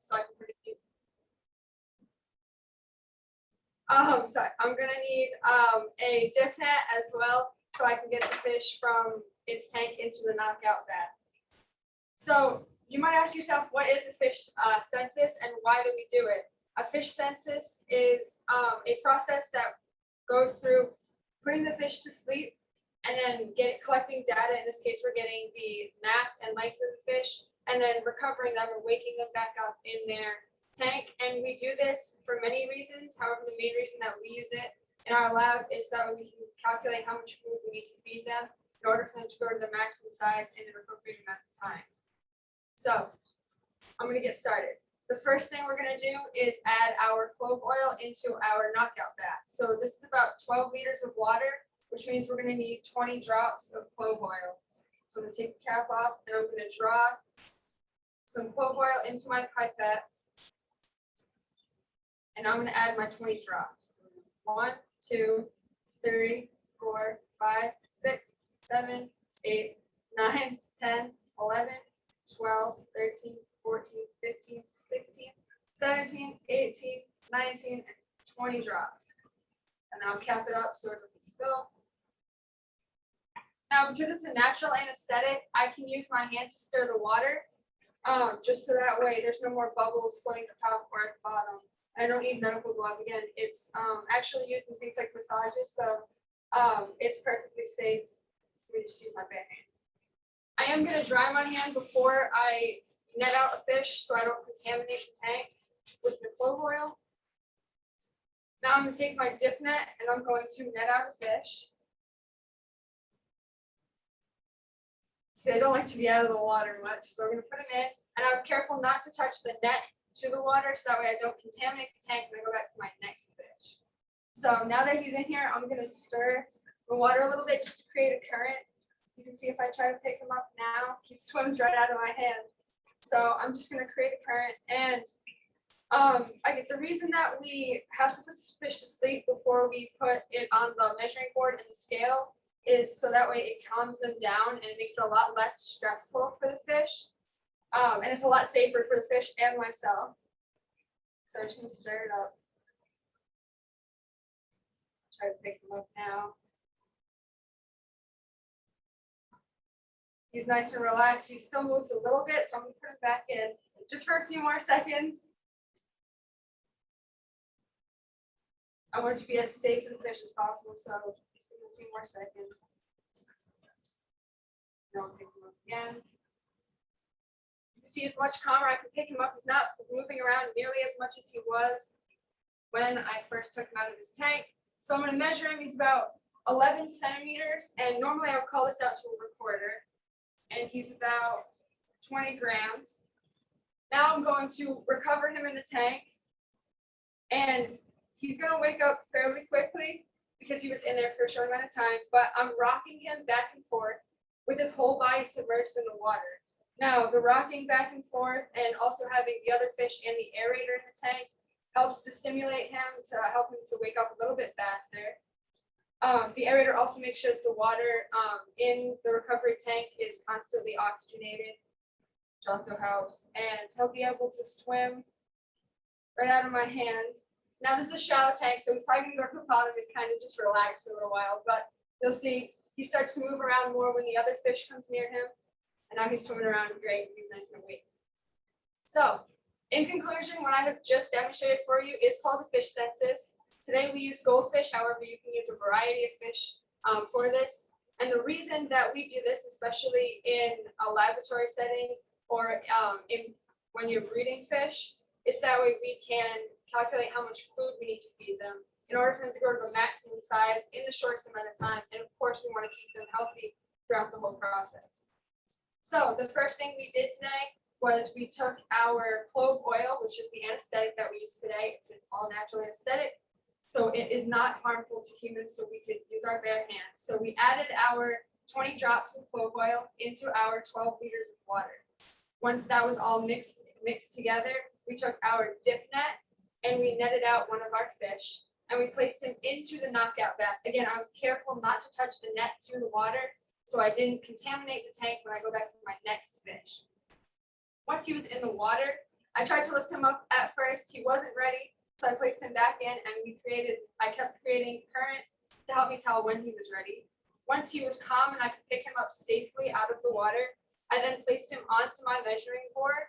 so I can put it in. So I'm gonna need a dip net as well, so I can get the fish from its tank into the knockout vat. So you might ask yourself, what is a fish census and why do we do it? A fish census is a process that goes through putting the fish to sleep and then collecting data. In this case, we're getting the mass and length of the fish, and then recovering them or waking them back up in their tank. And we do this for many reasons. However, the main reason that we use it in our lab is that we can calculate how much food we need to feed them in order for them to grow to the maximum size in an appropriate amount of time. So I'm going to get started. The first thing we're going to do is add our clove oil into our knockout vat. So this is about 12 liters of water, which means we're going to need 20 drops of clove oil. So I'm going to take the cap off and I'm going to draw some clove oil into my pipette. And I'm going to add my 20 drops. 1, 2, 3, 4, 5, 6, 7, 8, 9, 10, 11, 12, 13, 14, 15, 16, 17, 18, 19, and 20 drops. And then I'll cap it up so it doesn't spill. Now, because it's a natural anesthetic, I can use my hand to stir the water, just so that way there's no more bubbles floating at the top or at the bottom. I don't need medical glove. Again, it's actually used in things like massages, so it's perfectly safe for me to just use my bare hand. I am going to dry my hand before I net out a fish so I don't contaminate the tank with the clove oil. Now I'm going to take my dip net and I'm going to net out a fish. See, they don't like to be out of the water much, so I'm going to put them in. And I was careful not to touch the net to the water so that way I don't contaminate the tank when I go back to my next fish. So now that he's in here, I'm going to stir the water a little bit just to create a current. You can see if I try to pick him up now, he swims right out of my hand. So I'm just going to create a current. And the reason that we have to put this fish to sleep before we put it on the measuring board and the scale is so that way it calms them down and it makes it a lot less stressful for the fish. And it's a lot safer for the fish and myself. So I'm just going to stir it up. Try to pick him up now. He's nice and relaxed. He still moves a little bit, so I'm going to put him back in just for a few more seconds. I want it to be as safe for the fish as possible, so just a few more seconds. And I'll pick him up again. You can see he's much calmer. I can pick him up. He's not moving around nearly as much as he was when I first took him out of his tank. So I'm going to measure him. He's about 11 centimeters, and normally I would call this out to a recorder. And he's about 20 grams. Now I'm going to recover him in the tank. And he's going to wake up fairly quickly because he was in there for a short amount of time. But I'm rocking him back and forth with his whole body submerged in the water. Now, the rocking back and forth and also having the other fish and the aerator in the tank helps to stimulate him to help him to wake up a little bit faster. The aerator also makes sure that the water in the recovery tank is constantly oxygenated, which also helps. And he'll be able to swim right out of my hand. Now this is a shallow tank, so he's probably gonna go to the bottom and kind of just relax for a little while. But you'll see he starts to move around more when the other fish comes near him. And now he's swimming around great. He's nice and awake. So in conclusion, what I have just demonstrated for you is called a fish census. Today we use goldfish, however, you can use a variety of fish for this. And the reason that we do this, especially in a laboratory setting or when you're breeding fish, is that way we can calculate how much food we need to feed them in order for them to grow to the maximum size in the shortest amount of time. And of course, we want to keep them healthy throughout the whole process. So the first thing we did today was we took our clove oil, which is the anesthetic that we use today. It's an all-natural anesthetic. So it is not harmful to humans, so we could use our bare hands. So we added our 20 drops of clove oil into our 12 liters of water. Once that was all mixed together, we took our dip net and we netted out one of our fish and we placed him into the knockout vat. Again, I was careful not to touch the net to the water so I didn't contaminate the tank when I go back to my next fish. Once he was in the water, I tried to lift him up at first. He wasn't ready, so I placed him back in, and I kept creating current to help me tell when he was ready. Once he was calm and I could pick him up safely out of the water, I then placed him onto my measuring board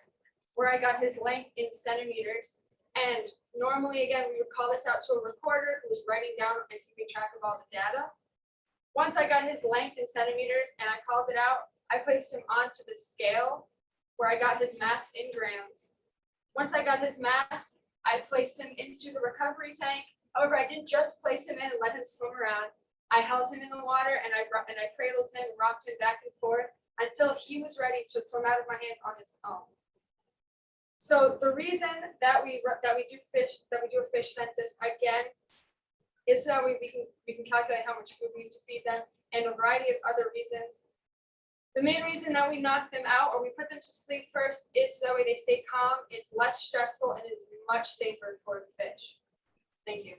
where I got his length in centimeters. And normally, again, we would call this out to a recorder who was writing down and keeping track of all the data. Once I got his length in centimeters and I called it out, I placed him onto the scale where I got his mass in grams. Once I got his mass, I placed him into the recovery tank. However, I didn't just place him in and let him swim around. I held him in the water and I cradled him, rocked him back and forth until he was ready to swim out of my hands on his own. So the reason that we do a fish census again is so that we can calculate how much food we need to feed them and a variety of other reasons. The main reason that we knock them out or we put them to sleep first is so that way they stay calm, it's less stressful, and it's much safer for the fish. Thank you.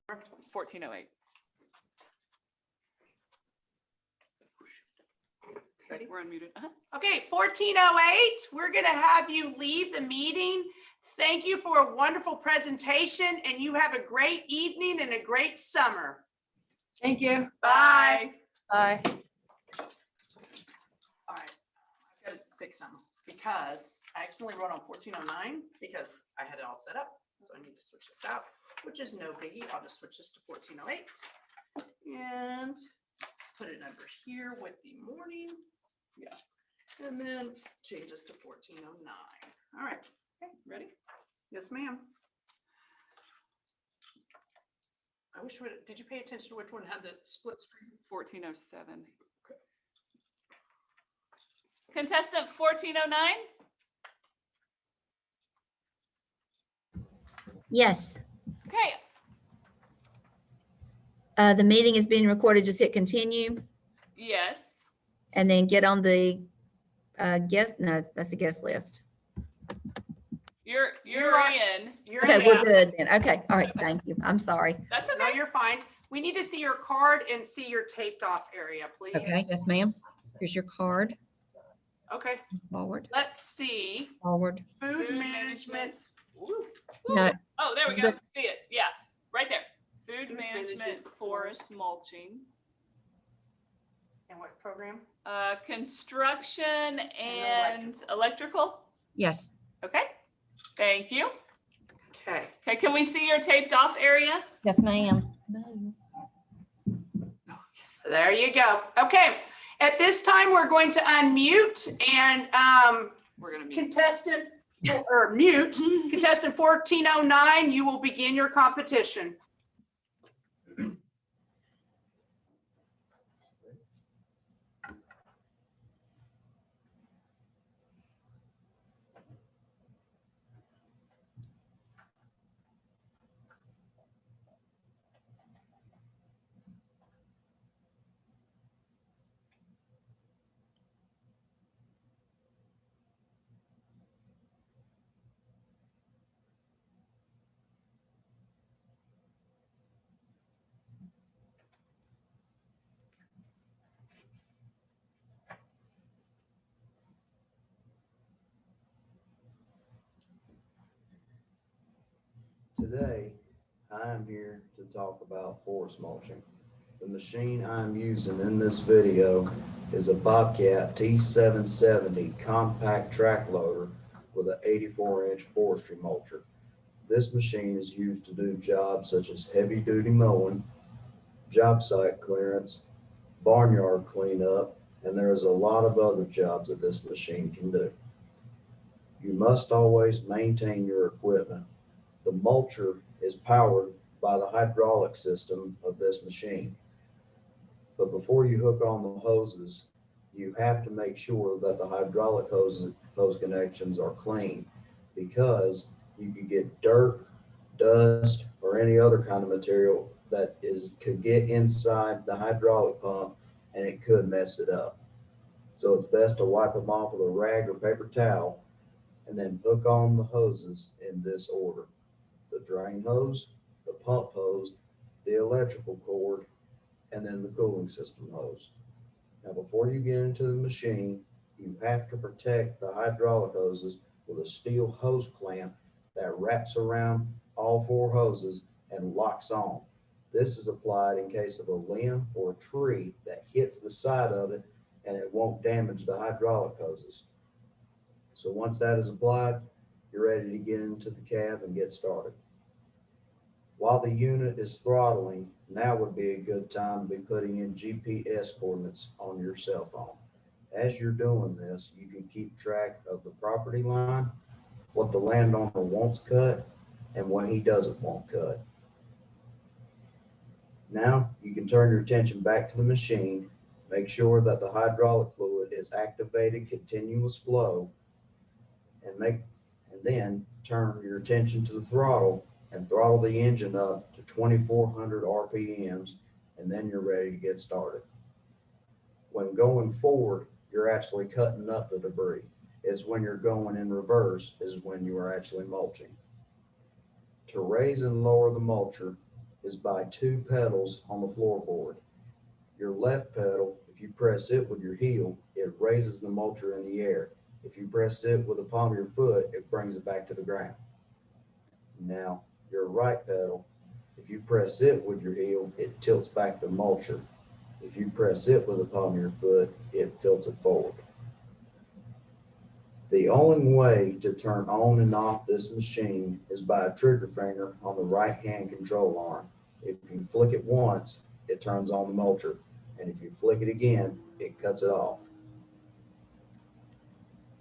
Or 1408. Ready? We're unmuted. Okay, 1408, we're going to have you leave the meeting. Thank you for a wonderful presentation, and you have a great evening and a great summer. Thank you. Bye. Bye. All right, I've got to fix something because I accidentally wrote on 1409 because I had it all set up. So I need to switch this out, which is no biggie. I'll just switch this to 1408 and put it under here with the morning. Yeah. And then change this to 1409. All right. Okay, ready? Yes, ma'am. I wish, did you pay attention to which one had the split screen? 1407. Contestant 1409. Yes, Okay. the meeting is being recorded. Just hit continue Yes. and then get on the guest, no, that's the guest list. You're You're on- in. You're Okay, in we're now. good then. Okay, all right, thank you. I'm sorry. That's No, okay. you're fine. We need to see your card and see your taped off area, please. Okay, yes, ma'am. Here's your card. Okay, Forward, let's see. forward. Food Food management. Ooh, No, Oh, there we go. See it. Yeah, right there. Food Food management, management, forest mulching, and what program? construction and electrical. yes, Okay. Thank you. Okay, Okay, can we see your taped off area? yes, ma'am. there you go. Okay, at this time, we're going to unmute and We're gonna mute. contestant, or mute, contestant 1409, you will begin your competition. Today, I am here to talk about forest mulching. The machine I'm using in this video is a Bobcat T770 compact track loader with an 84-inch forestry mulcher. This machine is used to do jobs such as heavy-duty mowing, job site clearance, barnyard cleanup, and there is a lot of other jobs that this machine can do. You must always maintain your equipment. The mulcher is powered by the hydraulic system of this machine. But before you hook on the hoses, you have to make sure that the hydraulic hose connections are clean, because you could get dirt, dust, or any other kind of material that could get inside the hydraulic pump, and it could mess it up. So it's best to wipe them off with a rag or paper towel and then hook on the hoses in this order: the drain hose, the pump hose, the electrical cord, and then the cooling system hose. Now, before you get into the machine, you have to protect the hydraulic hoses with a steel hose clamp that wraps around all 4 hoses and locks on. This is applied in case of a limb or a tree that hits the side of it, and it won't damage the hydraulic hoses. So once that is applied, you're ready to get into the cab and get started. While the unit is throttling, now would be a good time to be putting in GPS coordinates on your cell phone. As you're doing this, you can keep track of the property line, what the landowner wants cut, and what he doesn't want cut. Now you can turn your attention back to the machine, make sure that the hydraulic fluid is activated continuous flow, and then turn your attention to the throttle and throttle the engine up to 2,400 RPMs, and then you're ready to get started. When going forward, you're actually cutting up the debris. It's when you're going in reverse is when you are actually mulching. To raise and lower the mulcher is by 2 pedals on the floorboard. Your left pedal, if you press it with your heel, it raises the mulcher in the air. If you press it with the palm of your foot, it brings it back to the ground. Now, your right pedal, if you press it with your heel, it tilts back the mulcher. If you press it with the palm of your foot, it tilts it forward. The only way to turn on and off this machine is by a trigger finger on the right hand control arm. If you flick it once, it turns on the mulcher, and if you flick it again, it cuts it off.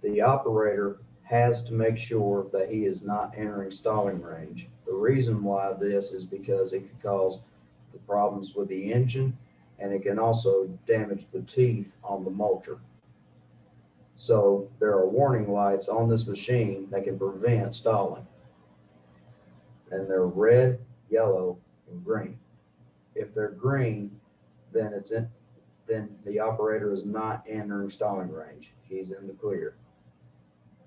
The operator has to make sure that he is not entering stalling range. The reason why this is because it could cause the problems with the engine, and it can also damage the teeth on the mulcher. So there are warning lights on this machine that can prevent stalling, and they're red, yellow, and green. If they're green, then the operator is not entering stalling range. He's in the clear.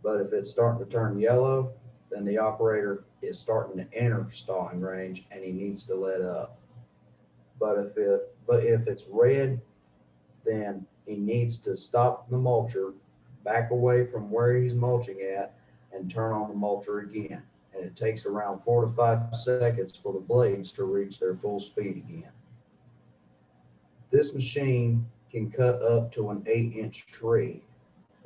But if it's starting to turn yellow, then the operator is starting to enter stalling range and he needs to let up. But if it's red, then he needs to stop the mulcher, back away from where he's mulching at, and turn on the mulcher again. And it takes around 4 to 5 seconds for the blades to reach their full speed again. This machine can cut up to an 8-inch tree,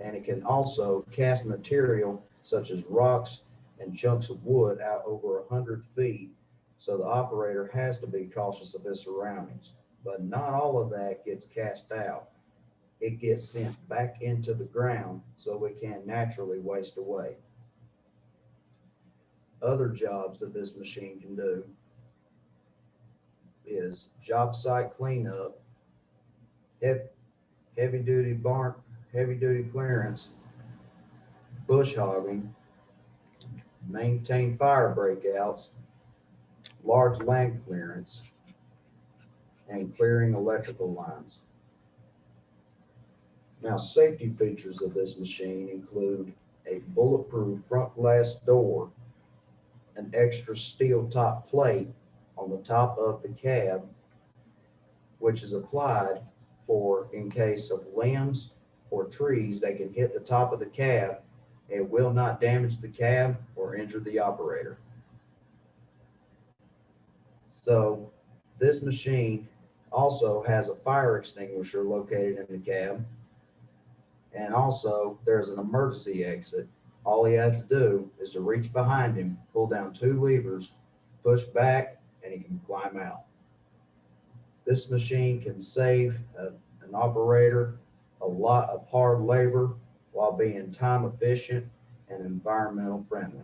and it can also cast material such as rocks and chunks of wood out over 100 feet. So the operator has to be cautious of his surroundings. But not all of that gets cast out. It gets sent back into the ground so it can naturally waste away. Other jobs that this machine can do is job site cleanup, heavy duty clearance, bush hogging, maintain fire breakouts, large land clearance, and clearing electrical lines. Now, safety features of this machine include a bulletproof front glass door, an extra steel top plate on the top of the cab, which is applied for in case of limbs or trees that can hit the top of the cab. It will not damage the cab or injure the operator. So this machine also has a fire extinguisher located in the cab. And also there's an emergency exit. All he has to do is to reach behind him, pull down 2 levers, push back, and he can climb out. This machine can save an operator a lot of hard labor while being time efficient and environmental friendly.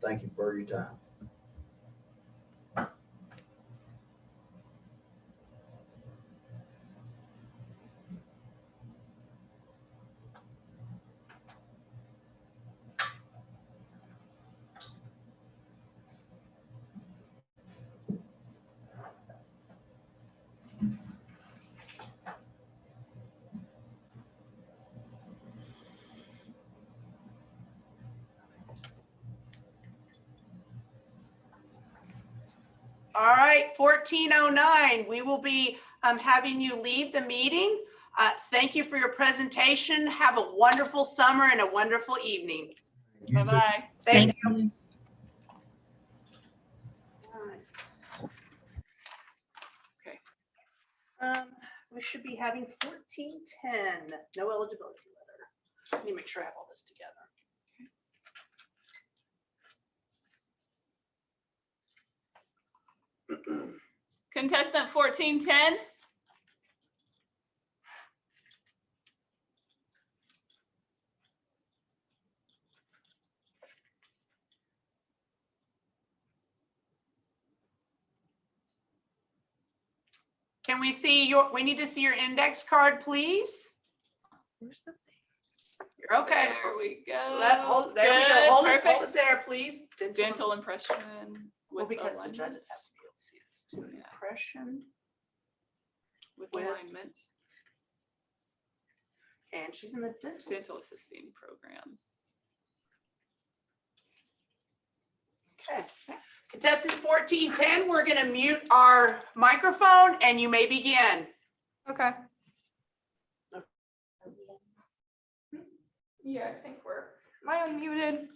Thank you for your time. All right, 14:09, we will be having you leave the meeting. Thank you for your presentation. Have a wonderful summer and a wonderful evening. Bye-bye. Thank you. you. Okay. We should be having 14:10, no eligibility letter. Let me make sure I have all this together. Contestant 1410. Can we see we need to see your index card, please? You're okay. There we go. There we go. Good, Hold it perfect. there, please. Dental impression Well, with because the judges have alignments. to be able to see this too. Yeah. Impression, With with- alignment. and she's in the dental. Dental assisting program. Okay. Contestant 1410, we're gonna mute our microphone and you may begin. Okay. Yeah, I think am I unmuted?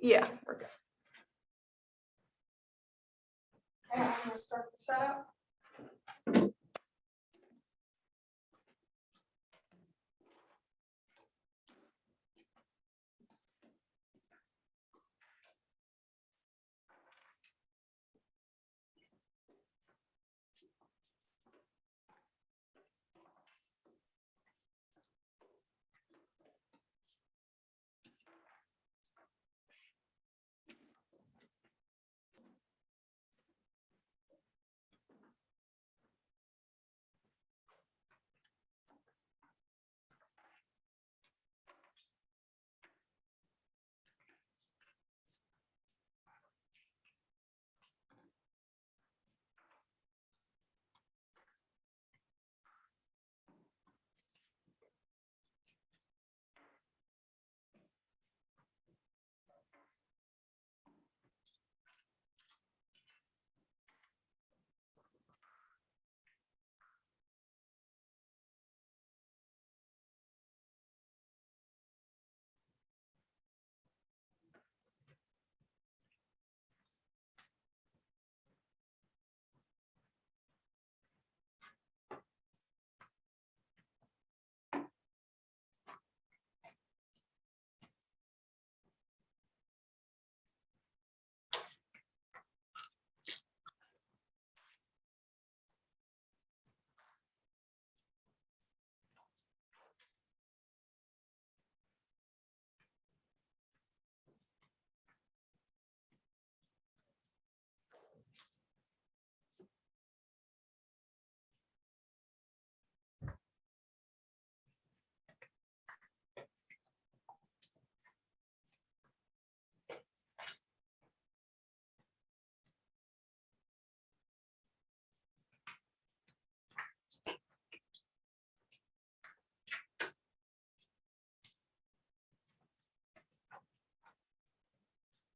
Yeah, we're good. Okay, I'm gonna start the setup.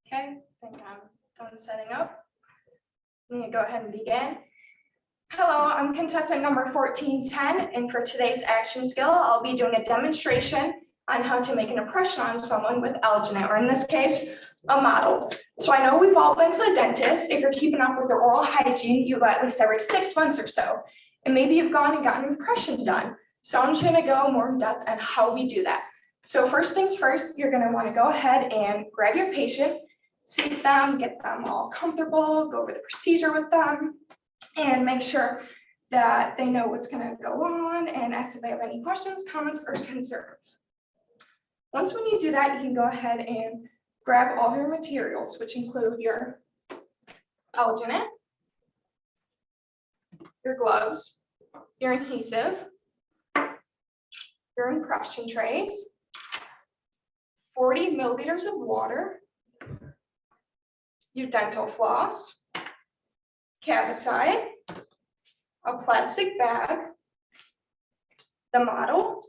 Okay, I think I'm done setting up. I'm gonna go ahead and begin. Hello, I'm contestant number 1410, and for today's action skill, I'll be doing a demonstration on how to make an impression on someone with alginate, or in this case, a model. So I know we've all been to the dentist. If you're keeping up with your oral hygiene, you go at least every 6 months or so. And maybe you've gone and gotten an impression done. So I'm just gonna go more in depth on how we do that. So first things first, you're gonna wanna go ahead and grab your patient, seat them, get them all comfortable, go over the procedure with them, and make sure that they know what's gonna go on and ask if they have any questions, comments, or concerns. Once when you do that, you can go ahead and grab all of your materials, which include your alginate, your gloves, your adhesive, your impression trays, 40 milliliters of water, your dental floss, Cavicide, a plastic bag, the model,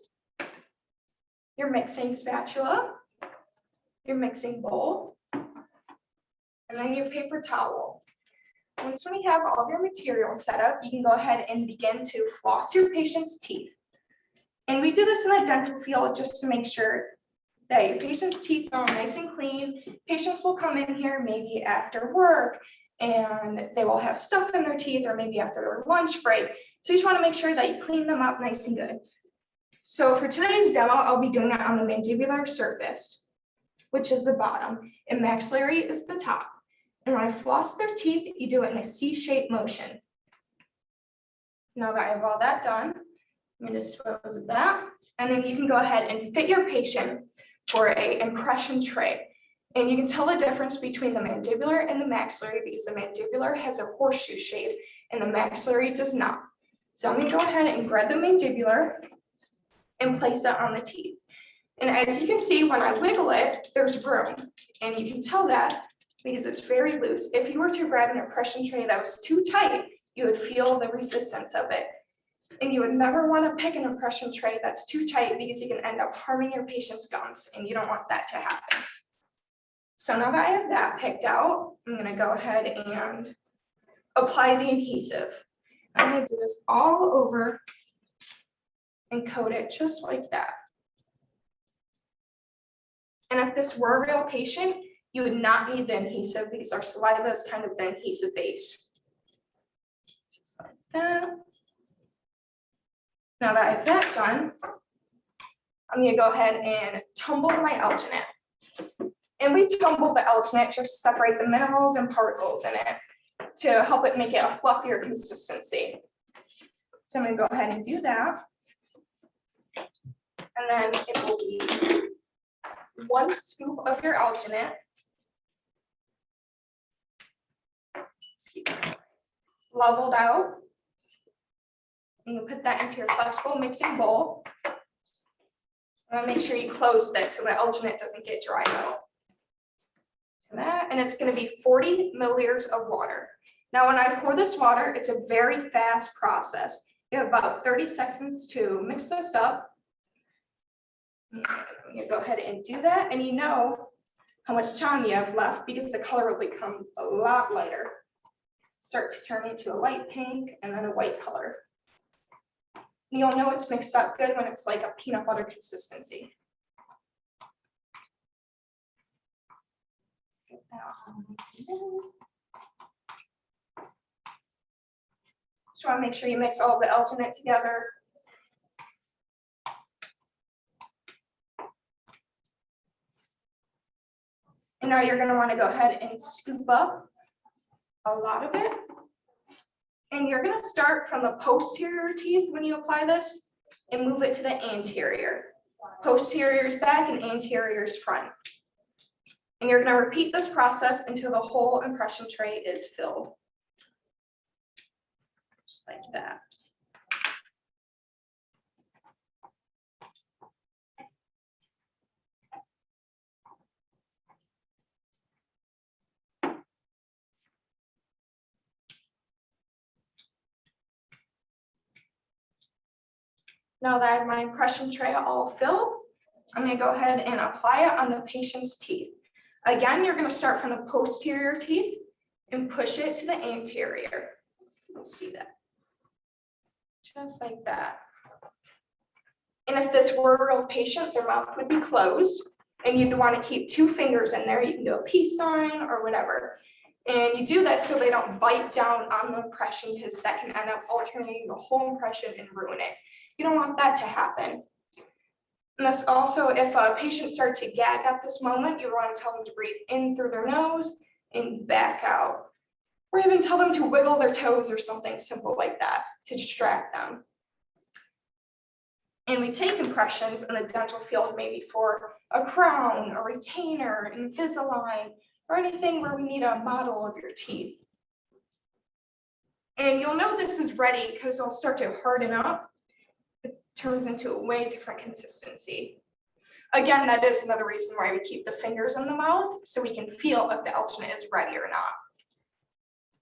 your mixing spatula, your mixing bowl, and then your paper towel. Once we have all of your materials set up, you can go ahead and begin to floss your patient's teeth. And we do this in the dental field just to make sure that your patient's teeth are nice and clean. Patients will come in here maybe after work and they will have stuff in their teeth, or maybe after their lunch break. So you just want to make sure that you clean them up nice and good. So for today's demo, I'll be doing it on the mandibular surface, which is the bottom, and maxillary is the top. And when I floss their teeth, you do it in a C-shaped motion. Now that I have all that done, I'm going to dispose of that. And then you can go ahead and fit your patient for an impression tray. And you can tell the difference between the mandibular and the maxillary because the mandibular has a horseshoe shape and the maxillary does not. So I'm going to go ahead and grab the mandibular and place it on the teeth. And as you can see, when I wiggle it, there's room. And you can tell that because it's very loose. If you were to grab an impression tray that was too tight, you would feel the resistance of it. And you would never want to pick an impression tray that's too tight because you can end up harming your patient's gums, and you don't want that to happen. So now that I have that picked out, I'm going to go ahead and apply the adhesive. I'm going to do this all over and coat it just like that. And if this were a real patient, you would not need the adhesive because our saliva is kind of the adhesive base. Just like that. Now that I have that done, I'm going to go ahead and tumble my alginate. And we tumble the alginate to separate the minerals and particles in it to help it make it a fluffier consistency. So I'm going to go ahead and do that. And then it will be 1 scoop of your alginate. Leveled out. You can put that into your flexible mixing bowl. Make sure you close this so the alginate doesn't get dry out. That, and it's going to be 40 milliliters of water. Now, when I pour this water, it's a very fast process. You have about 30 seconds to mix this up. You go ahead and do that, and you know how much time you have left because the color will become a lot lighter. Start to turn into a light pink and then a white color. You'll know it's mixed up good when it's like a peanut butter consistency. Just want to make sure you mix all the alginate together. And now you're going to want to go ahead and scoop up a lot of it. And you're going to start from the posterior teeth when you apply this and move it to the anterior. Posterior is back and anterior is front. And you're going to repeat this process until the whole impression tray is filled. Just like that. Now that I have my impression tray all filled, I'm going to go ahead and apply it on the patient's teeth. Again, you're going to start from the posterior teeth and push it to the anterior. Let's see that. Just like that. And if this were a real patient, their mouth would be closed. And you'd want to keep 2 fingers in there. You can do a peace sign or whatever. And you do that so they don't bite down on the impression, because that can end up alternating the whole impression and ruin it. You don't want that to happen. And that's also, if a patient starts to gag at this moment, you want to tell them to breathe in through their nose and back out. Or even tell them to wiggle their toes or something simple like that to distract them. And we take impressions in the dental field maybe for a crown, a retainer, Invisalign, or anything where we need a model of your teeth. And you'll know this is ready because they'll start to harden up. It turns into a way different consistency. Again, that is another reason why we keep the fingers in the mouth, so we can feel if the alginate is ready or not.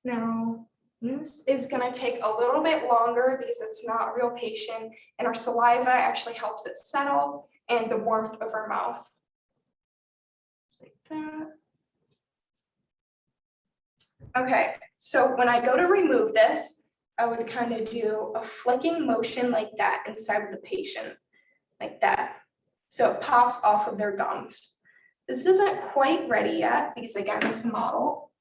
Now, this is gonna take a little bit longer because it's not a real patient, and our saliva actually helps it settle and the warmth of our mouth. Just like that. Okay, so when I go to remove this, I would kind of do a flicking motion like that inside of the patient, like that. So it pops off of their gums. This isn't quite ready yet because again, it's a model.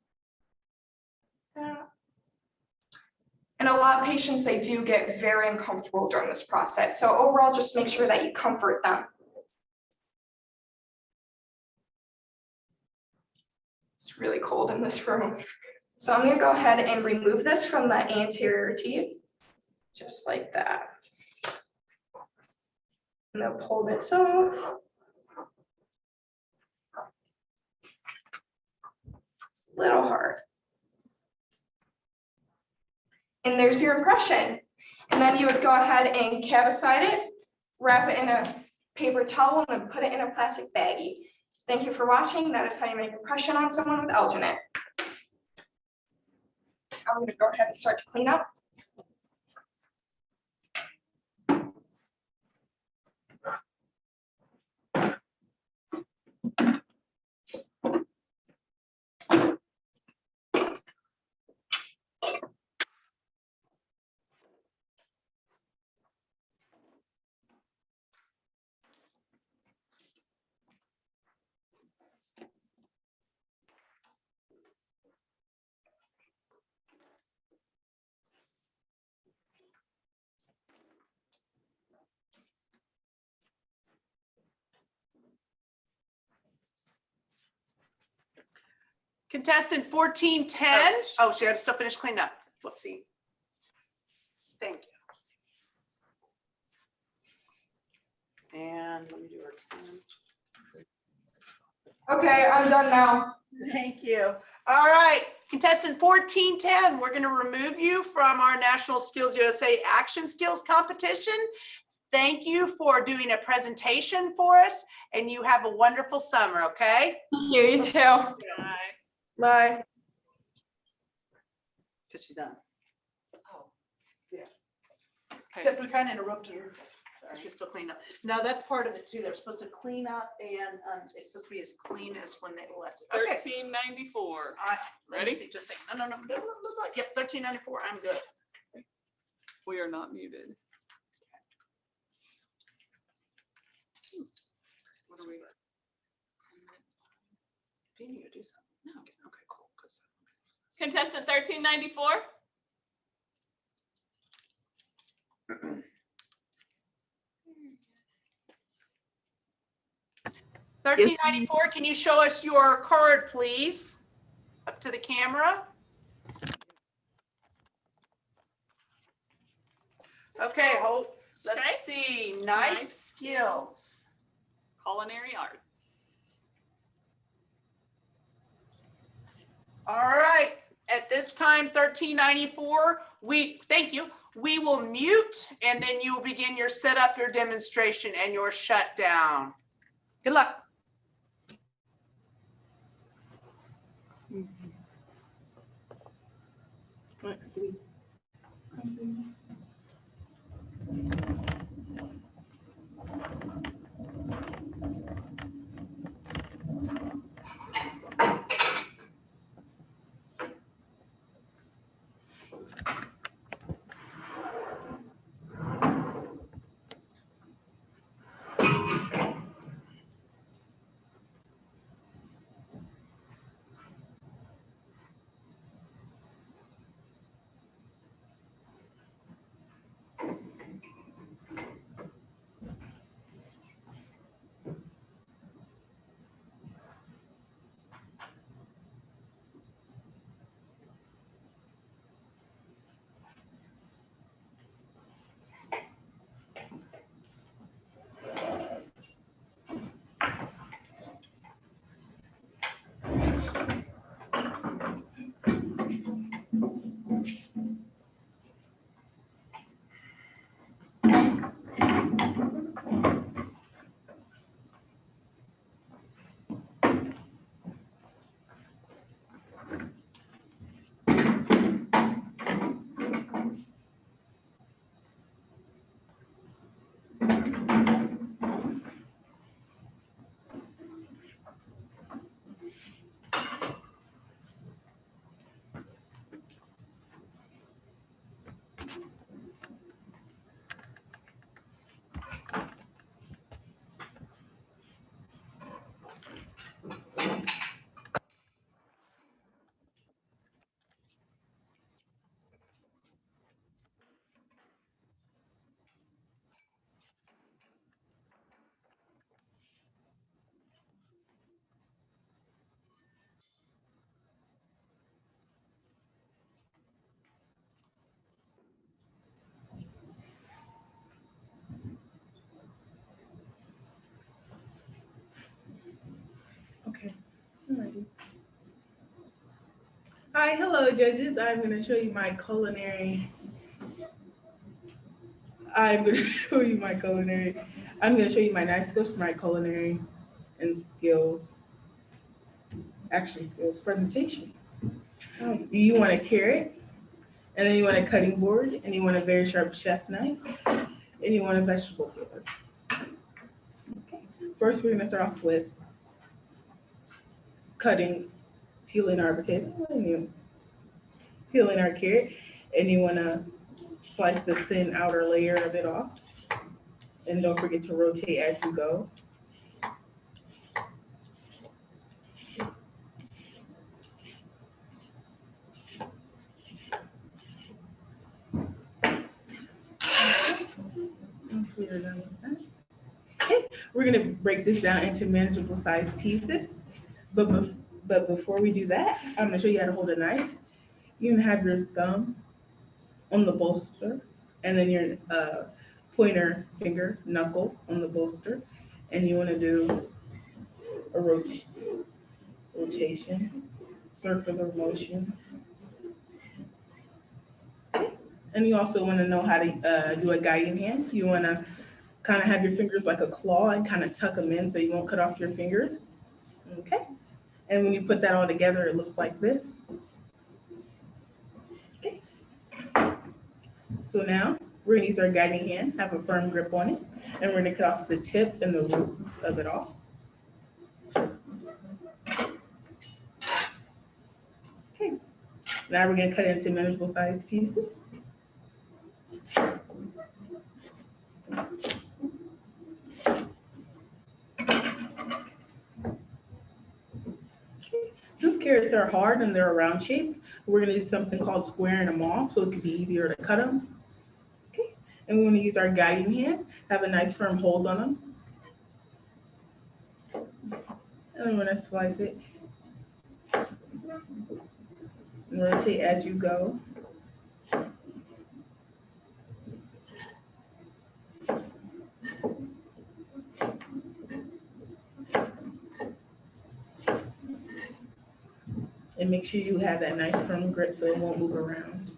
And a lot of patients, they do get very uncomfortable during this process. So overall, just make sure that you comfort them. It's really cold in this room. So I'm gonna go ahead and remove this from the anterior teeth, just like that. And then pull this off. It's a little hard. And there's your impression. And then you would go ahead and cavicide it, wrap it in a paper towel, and put it in a plastic baggie. Thank you for watching. That is how you make impression on someone with alginate. I'm gonna go ahead and start to clean up. Contestant 1410. Oh, she had to still finish cleaning up. Whoopsie. Thank you. And let me do our 10. Okay, I'm done now. Thank you. All right, contestant 1410, we're going to remove you from our National Skills USA Action Skills Competition. Thank you for doing a presentation for us, and you have a wonderful summer, okay? Thank you, you too. Bye. Bye. Because she's done. Oh, yeah. Okay. Except we kind of interrupted her. She's still cleaning up. No, that's part of it too. They're supposed to clean up and it's supposed to be as clean as when they left it. Okay. 1394. Let me Ready? see, just a second. No. Yep, 1394, I'm good. We are not muted. What are we? 10 minutes behind. Do you need to do something? No. Okay, cool. Contestant 1394. 1394, can you show us your card, please? Up to the camera. Okay, hold. Okay. Let's see. Knife Knife skills. Culinary arts. All right. At this time, 1394, thank you. We will mute and then you will begin your setup, your demonstration, and your shutdown. Good luck. Hello, judges. I'm going to show you my culinary. I'm going to show you my culinary. I'm going to show you my knife skills for my culinary and skills. Actually, skills presentation. You want a carrot, and then you want a cutting board, and you want a very sharp chef knife, and you want a vegetable peeler. Okay. First, we're going to start off with peeling our potato, and you peeling our carrot, and you want to slice the thin outer layer of it off. And don't forget to rotate as you go. Once we are done with that. Okay, we're gonna break this down into manageable sized pieces. But before we do that, I'm gonna show you how to hold a knife. You can have your thumb on the bolster, and then your pointer finger knuckle on the bolster, and you want to do a rotation, circular motion. And you also want to know how to do a guiding hand. You want to kind of have your fingers like a claw and kind of tuck them in so you won't cut off your fingers. Okay. And when you put that all together, it looks like this. Okay. So now we're gonna use our guiding hand, have a firm grip on it, and we're gonna cut off the tip and the root of it all. Okay. Now we're gonna cut it into manageable sized pieces. Since carrots are hard and they're a round shape, we're gonna do something called squaring them off so it could be easier to cut them. Okay. And we're gonna use our guiding hand, have a nice firm hold on them. And I'm gonna slice it and rotate as you go. And make sure you have that nice firm grip so it won't move around.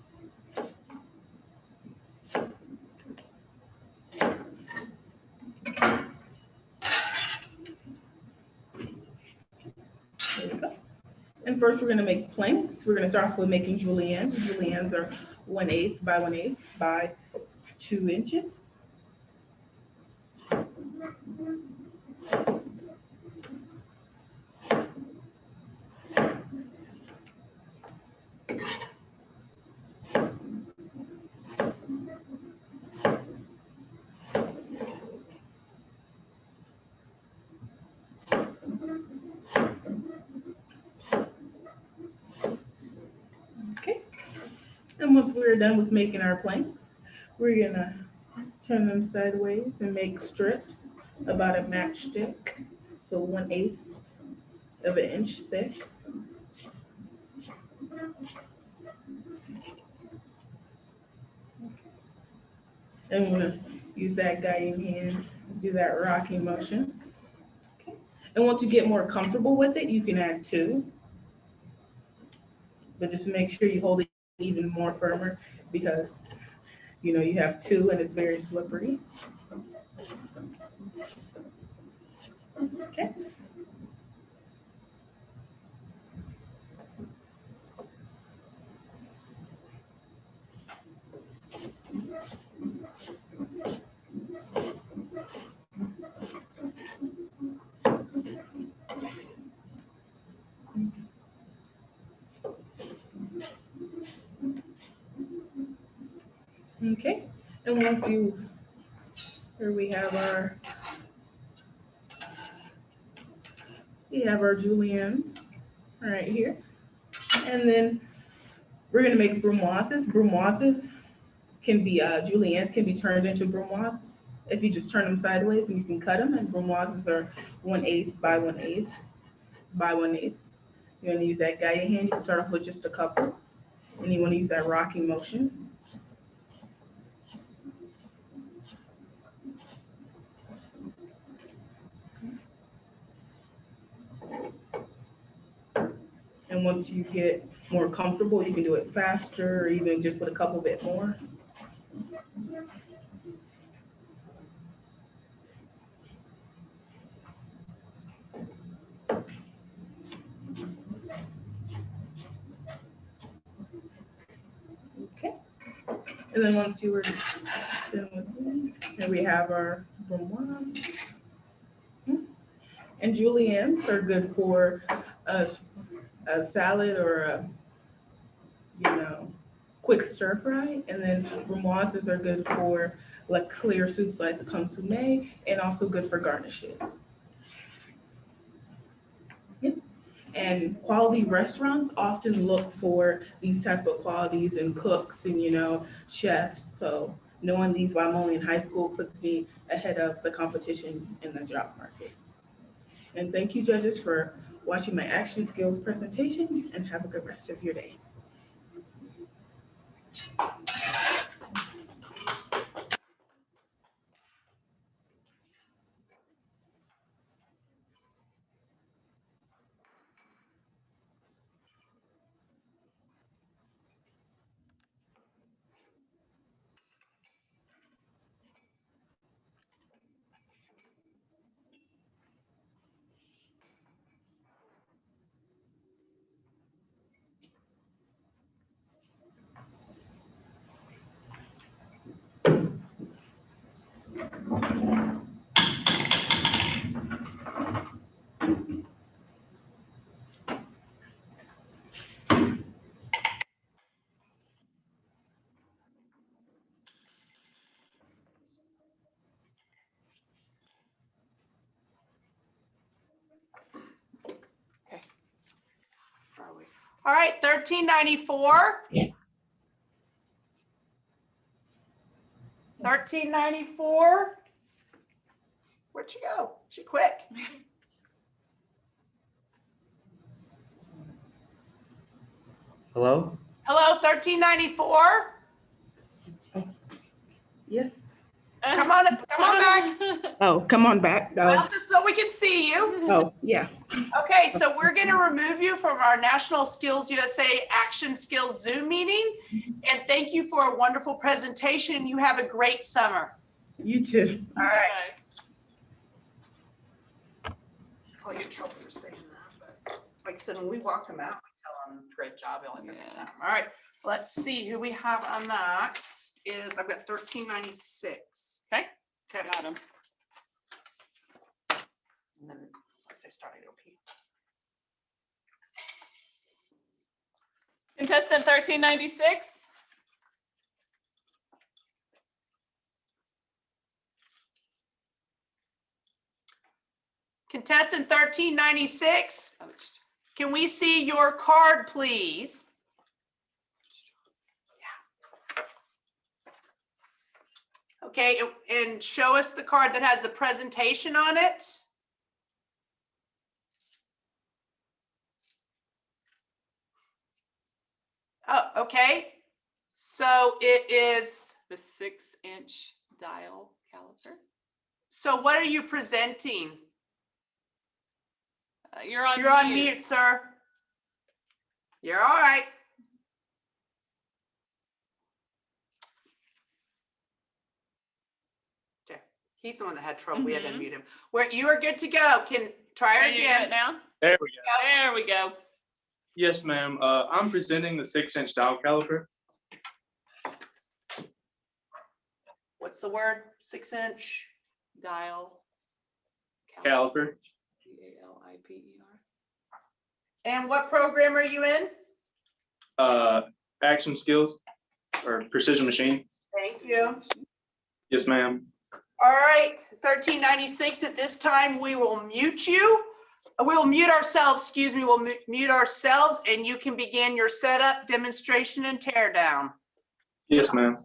There we go. And first we're gonna make planks. We're gonna start off with making juliennes. Juliennes are 1/8 by 1/8 by 2 inches. Okay. And once we're done with making our planks, we're gonna turn them sideways and make strips about a matchstick, so 1/8 of an inch thick. And we're gonna use that guiding hand, do that rocking motion. Okay. And once you get more comfortable with it, you can add 2. But just make sure you hold it even more firmer because you have 2 and it's very slippery. Okay. Okay, and here we have our juliennes right here. And then we're gonna make brunoises. Brunoises can be, juliennes can be turned into brunoises if you just turn them sideways and you can cut them. And brunoises are 1/8 by 1/8 by 1/8. You're gonna use that guiding hand. You can start off with just a couple. And you wanna use that rocking motion. And once you get more comfortable, you can do it faster, or even just with a couple bit more. Okay. And then once you were done with these, then we have our brunoise. And juliennes are good for a salad or a, quick stir fry. And then brunoises are good for like clear soup like the consommé, and also good for garnishes. Yep. And quality restaurants often look for these type of qualities in cooks and, chefs. So knowing these while I'm only in high school puts me ahead of the competition in the job market. And thank you, judges, for watching my action skills presentation, and have a good rest of your day. Where are we? All right, 1394. 1394. Where'd she go? She quick. Hello? Hello, 1394. Yes. Come on back. Oh, come on back. Well, just so we can see you. Oh, yeah. Okay, so we're going to remove you from our National Skills USA Action Skills Zoom meeting. And thank you for a wonderful presentation. You have a great summer. You too. All right. Okay. I'll get in trouble for saying that, but like I said, when we walk them out, we tell them great job every Yeah. time. All right, let's see who we have on next is, I've got 1396. Okay. Okay. Got him. And then let's say start AOP. Contestant 1396. Contestant 1396, Oh, it's- can we see your card, please? Okay, and show us the card that has the presentation on it. Oh, okay. So it is, The 6-inch dial caliper. so what are you presenting? You're on You're on mute, sir. You're all right. Okay, he's the one that had trouble. We had to Mhm. unmute him. Where you are good to go. Can try her Are you good again. now? There we go. There we go. Yes, ma'am. I'm presenting the 6-inch dial caliper. What's the word? 6-inch. Dial. Caliper. Caliper. And what program are you in? Action skills or precision machine. Thank you. Yes, ma'am. All right, 1396, at this time, we will mute you. We'll mute ourselves, excuse me, we'll mute ourselves, and you can begin your setup, demonstration, and tear down. Yes, ma'am.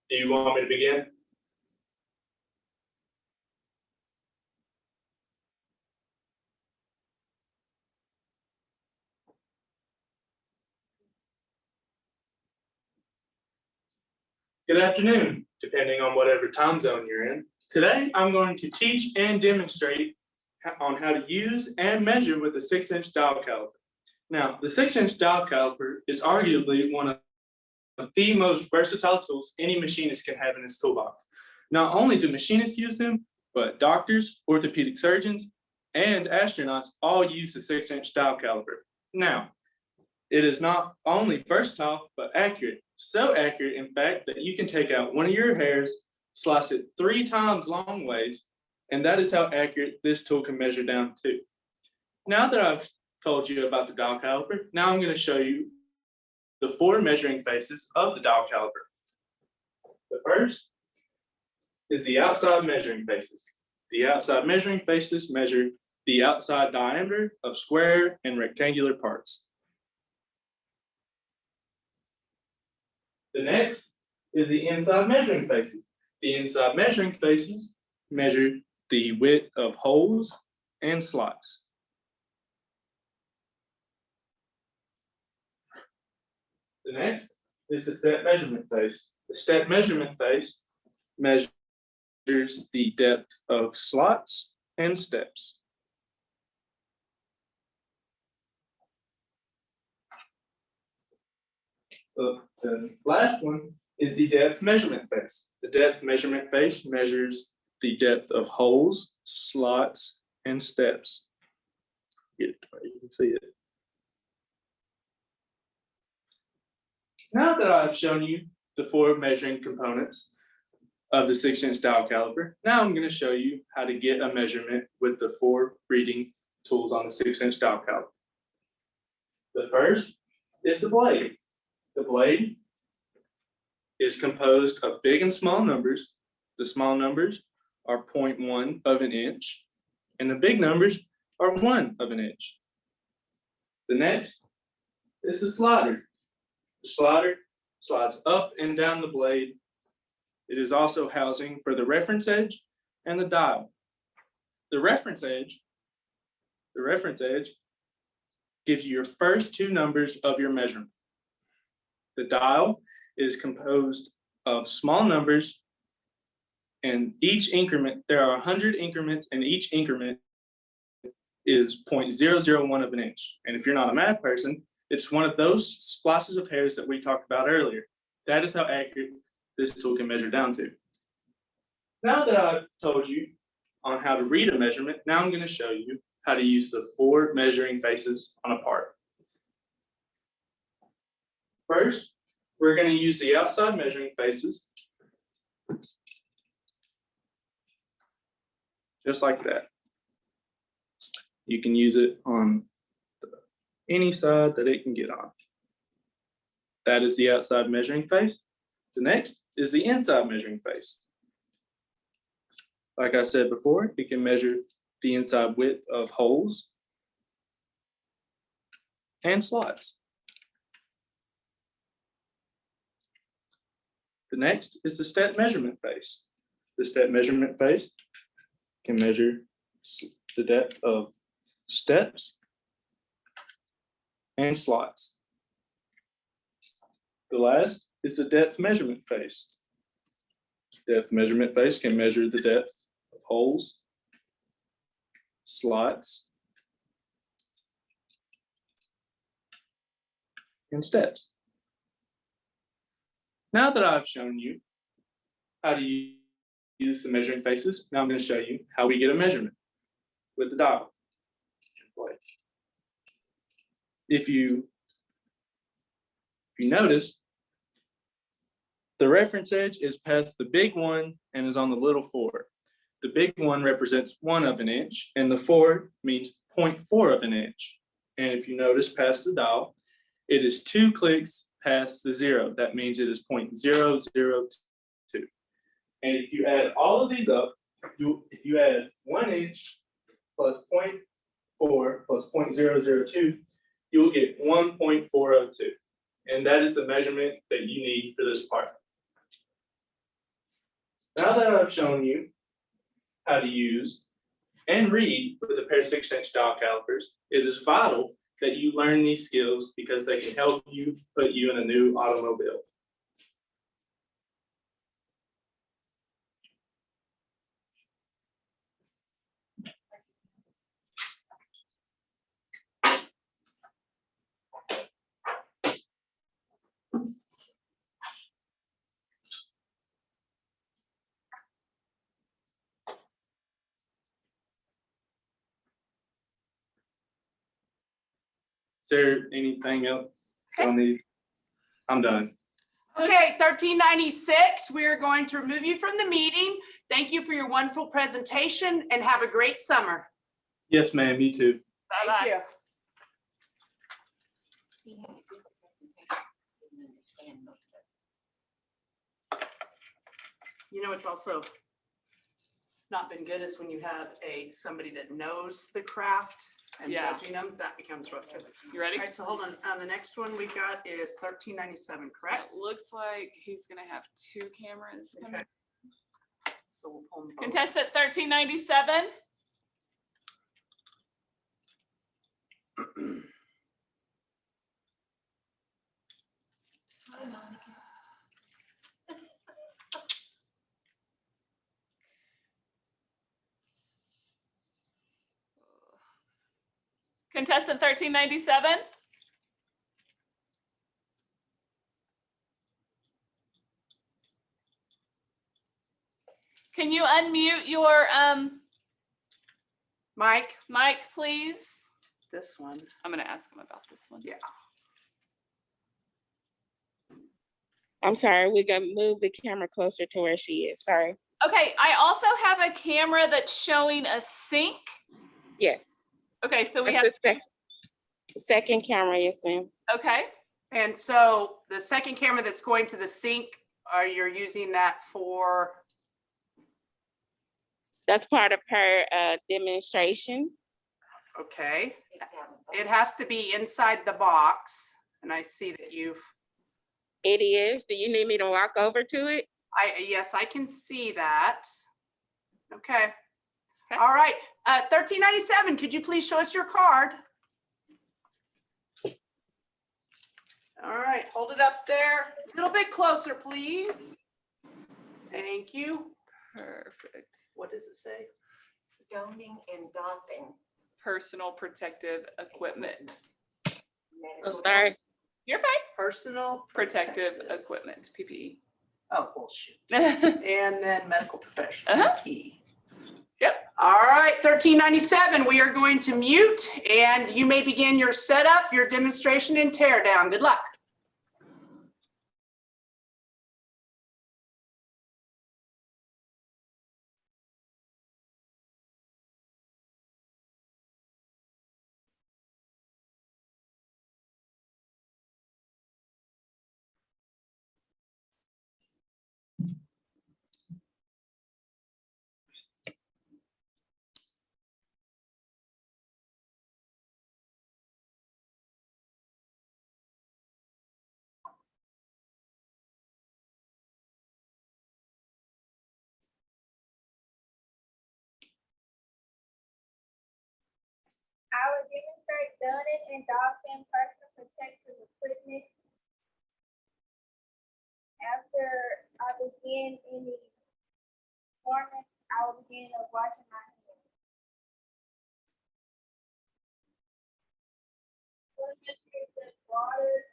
Do you want me to begin? good afternoon, depending on whatever time zone you're in. Today, I'm going to teach and demonstrate on how to use and measure with a 6-inch dial caliper. Now, the 6-inch dial caliper is arguably one of the most versatile tools any machinist can have in his toolbox. Not only do machinists use them, but doctors, orthopedic surgeons, and astronauts all use the 6-inch dial caliper. Now, it is not only versatile, but accurate. So accurate, in fact, that you can take out one of your hairs, slice it 3 times long ways, and that is how accurate this tool can measure down to. Now that I've told you about the dial caliper, now I'm going to show you the 4 measuring faces of the dial caliper. The first is the outside measuring faces. The outside measuring faces measure the outside diameter of square and rectangular parts. The next is the inside measuring faces. The inside measuring faces measure the width of holes and slots. The next is the step measurement face. The step measurement face measures the depth of slots and steps. The last one is the depth measurement face. The depth measurement face measures the depth of holes, slots, and steps. You can see it. Now that I've shown you the 4 measuring components of the 6-inch dial caliper, now I'm going to show you how to get a measurement with the 4 reading tools on the 6-inch dial caliper. The first is the blade. The blade is composed of big and small numbers. The small numbers are 0.1 of an inch, and the big numbers are 1 of an inch. The next is the slider. The slider slides up and down the blade. It is also housing for the reference edge and the dial. The reference edge gives you your first 2 numbers of your measurement. The dial is composed of small numbers, and each increment, there are 100 increments, and each increment is 0.001 of an inch. And if you're not a math person, it's one of those splices of hairs that we talked about earlier. That is how accurate this tool can measure down to. Now that I've told you on how to read a measurement, now I'm going to show you how to use the 4 measuring faces on a part. First, we're going to use the outside measuring faces, just like that. You can use it on any side that it can get on. That is the outside measuring face. The next is the inside measuring face. Like I said before, it can measure the inside width of holes and slots. The next is the step measurement face. The step measurement face can measure the depth of steps and slots. The last is the depth measurement face. Depth measurement face can measure the depth of holes, slots, and steps. Now that I've shown you how to use the measuring faces, now I'm going to show you how we get a measurement with the dial. If you notice, the reference edge is past the big 1 and is on the little 4. The big 1 represents 1 of an inch, and the 4 means 0.4 of an inch. And if you notice past the dial, it is 2 clicks past the 0. That means it is 0.002. And if you add all of these up, if you add 1 inch plus 0.4 plus 0.002, you will get 1.402. And that is the measurement that you need for this part. Now that I've shown you how to use and read with a pair of 6-inch dial calipers, it is vital that you learn these skills because they can help you put you in a new automobile. there anything else I need? I'm done. Okay, 1396, we are going to remove you from the meeting. Thank you for your wonderful presentation and have a great summer. Yes, ma'am, you too. Thank Bye-bye. you. You know, it's also not been good is when you have somebody that knows the craft and Yeah. judging them, that becomes frustrating. You ready? All right, so hold on. The next one we got is 1397, correct? It looks like he's gonna have 2 cameras coming. Okay. So we'll pull them both. Contestant 1397. Contestant 1397. Can you unmute your Mike, mic, please? this one. I'm gonna ask him about this one. Yeah. I'm sorry, we're gonna move the camera closer to where she is. Sorry. Okay, I also have a camera that's showing a sink. Yes. Okay, so we That's have, the second camera, yes, ma'am. okay, And so the second camera that's going to the sink, are you using that for, That's part of her demonstration. okay. It has to be inside the box. And I see that you've, It is. Do you need me to walk over to it? yes, I can see that. Okay. Okay. All right, 1397, could you please show us your card? All right, hold it up there, a little bit closer, please. Thank you. perfect. What does it say? Donning and doffing. Personal protective equipment. Oh, sorry. You're fine. Personal Protective equipment, PPE. Oh, bullshit. Uh-huh. And then medical professional. PT. Yep. All right, 1397, we are going to mute and you may begin your setup, your demonstration and tear down. Good luck. I will demonstrate donning and doffing personal protective equipment. After I begin any performance, I will begin washing my hands. Good water.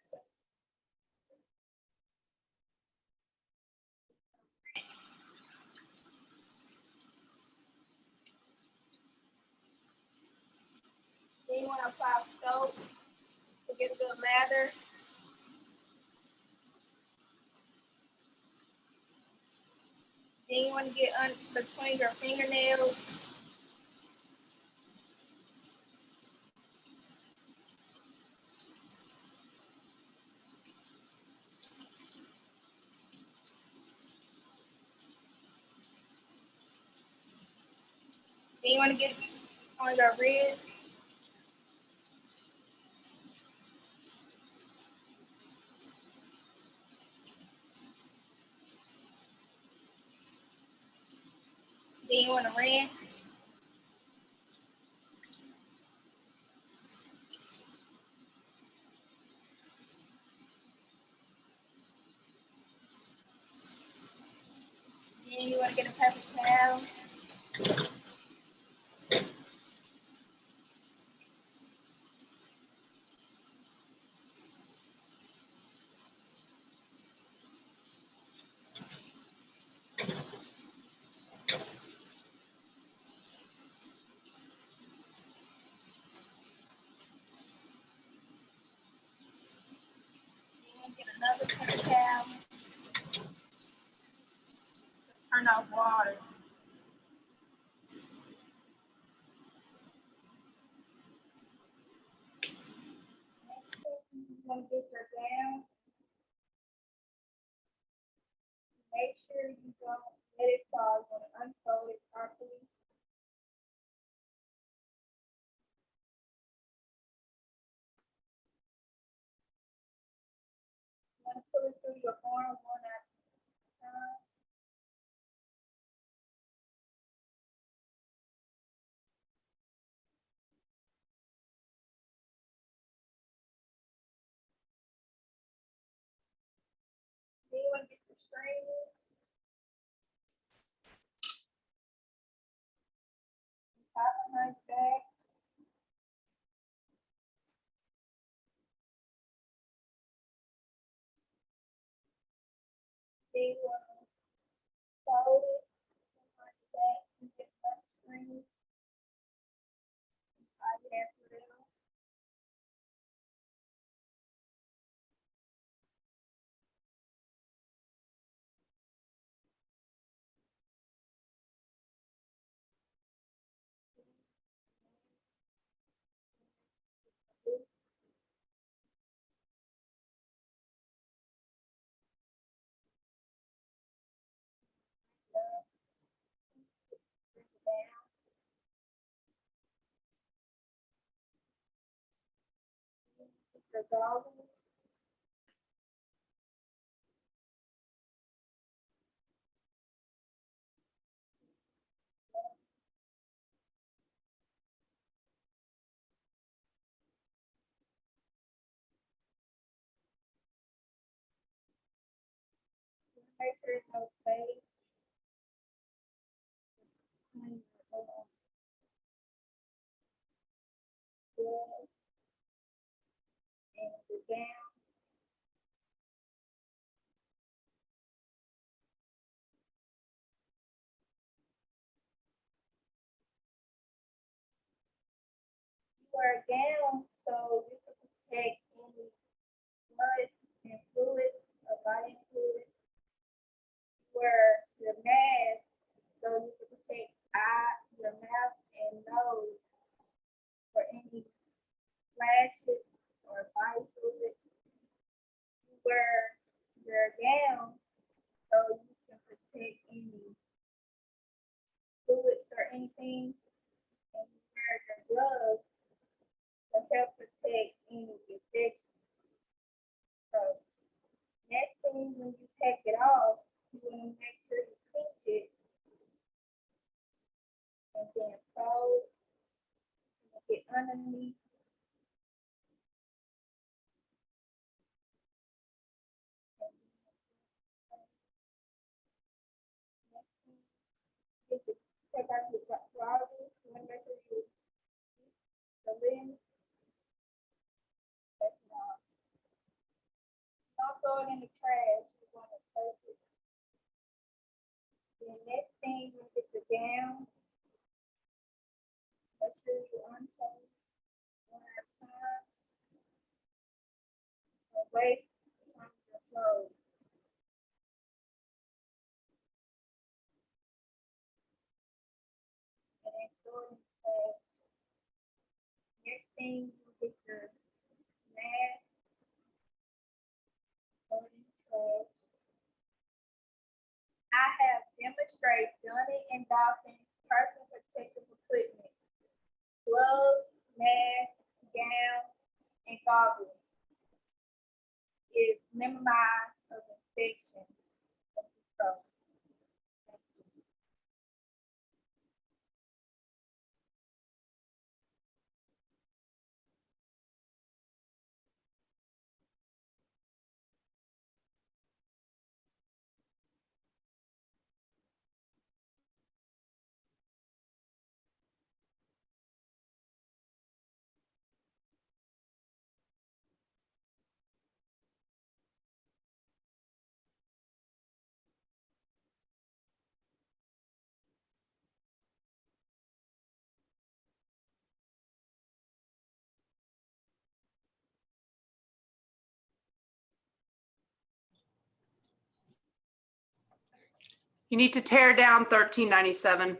Then you want to apply soap to get a good lather. Then you want to get between your fingernails. Then you want to get on your wrist. Then you want to rinse. Then you want to get a paper towel. of water. You want to get your gown. Make sure you don't let it fall. You want to unfold it properly. You want to pull it through your arm one at a time. Then you want to get the strings. Tie behind your back. Then you want to fold it behind your back and get another string. Tie it as well. Bring it down. Get your goggles. Make sure it's no space. Clean your glove and the gown. You wear a gown so you can protect any blood and fluids or body fluids. You wear your mask so you can protect your mouth and nose for any flashes or body fluids. You wear your gown so you can protect any fluids or anything. And you wear your gloves to help protect any infection. So next thing when you take it off, you want to make sure you pinch it and then fold and get underneath. Next thing, get your, take out your trousers. You want to make sure you the linen. That's not. Don't throw it in the trash. You want to place it. Then next thing, you get your gown. Make sure you unfold one at a time. Away from your clothes. And then throw it in the trash. Next thing, you get your mask. Throw it in the trash. I have demonstrated Dunning and Dawson personal protective equipment, gloves, mask, gown, and goggles. Is minimized of infection of the throat. You need to tear down 1397.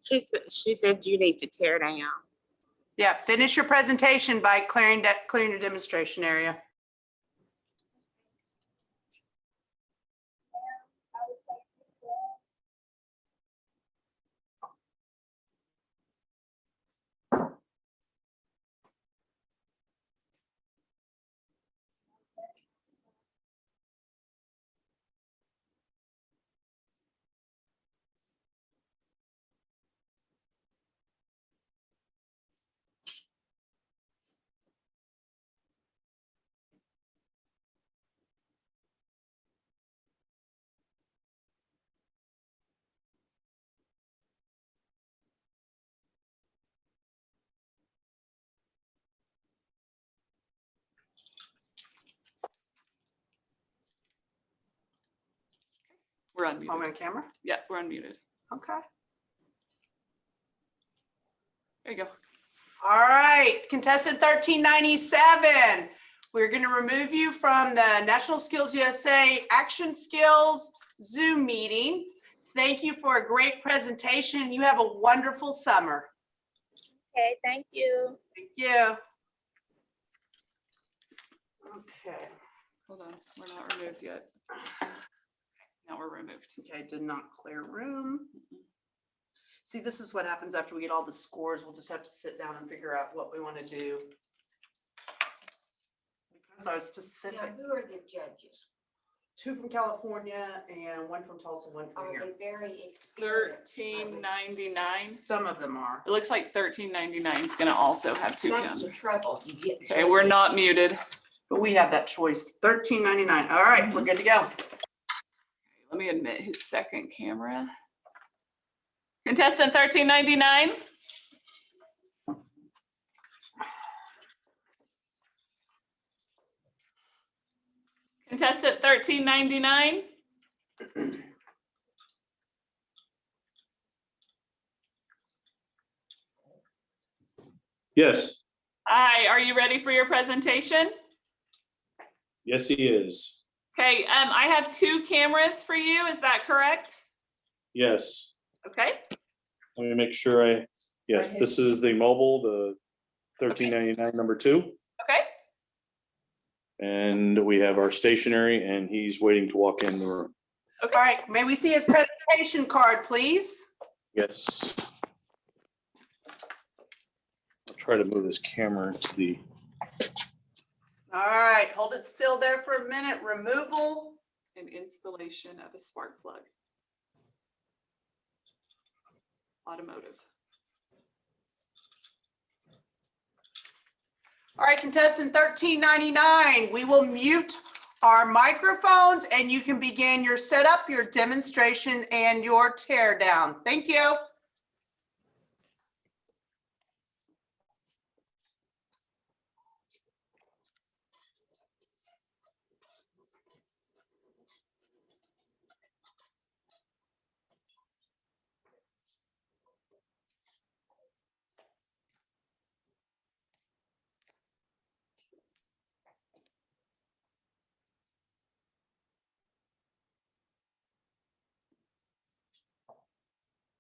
She said you need to tear down. Yeah, finish your presentation by clearing your demonstration area. We're Are we unmuted. on camera? Yeah, we're unmuted. Okay. There you go. All right, contestant 1397. We're going to remove you from the National Skills USA Action Skills Zoom meeting. Thank you for a great presentation. You have a wonderful summer. Okay, thank you. Thank you. Okay. Hold on, we're not removed yet. Now we're removed. Okay, did not clear room. See, this is what happens after we get all the scores. We'll just have to sit down and figure out what we want to do. Because I was specific, Now, who are the judges? 2 from California and 1 from Tulsa, 1 from Are here. they very experienced? $13.99. Some of them are. It looks like $13.99 is gonna also have two That's cameras. the trouble. You get. Okay, we're not muted. But we have that choice, $13.99. All right, we're good to go. Let me admit his second camera. Contestant 1399. Contestant 1399. Yes, Hi, are you ready for your presentation? yes, he is. Okay, I have two cameras for you. Is that correct? Yes. Okay, Let me make sure yes, this is the mobile, the 1399 number 2. okay. And we have our stationary and he's waiting to walk in the room. All right, may we see his presentation card, please? Yes. I'll try to move this camera to the, All right, hold it still there for a minute. Removal. An installation of a spark plug. Automotive. All right, contestant 1399, we will mute our microphones and you can begin your setup, your demonstration, and your tear down. Thank you.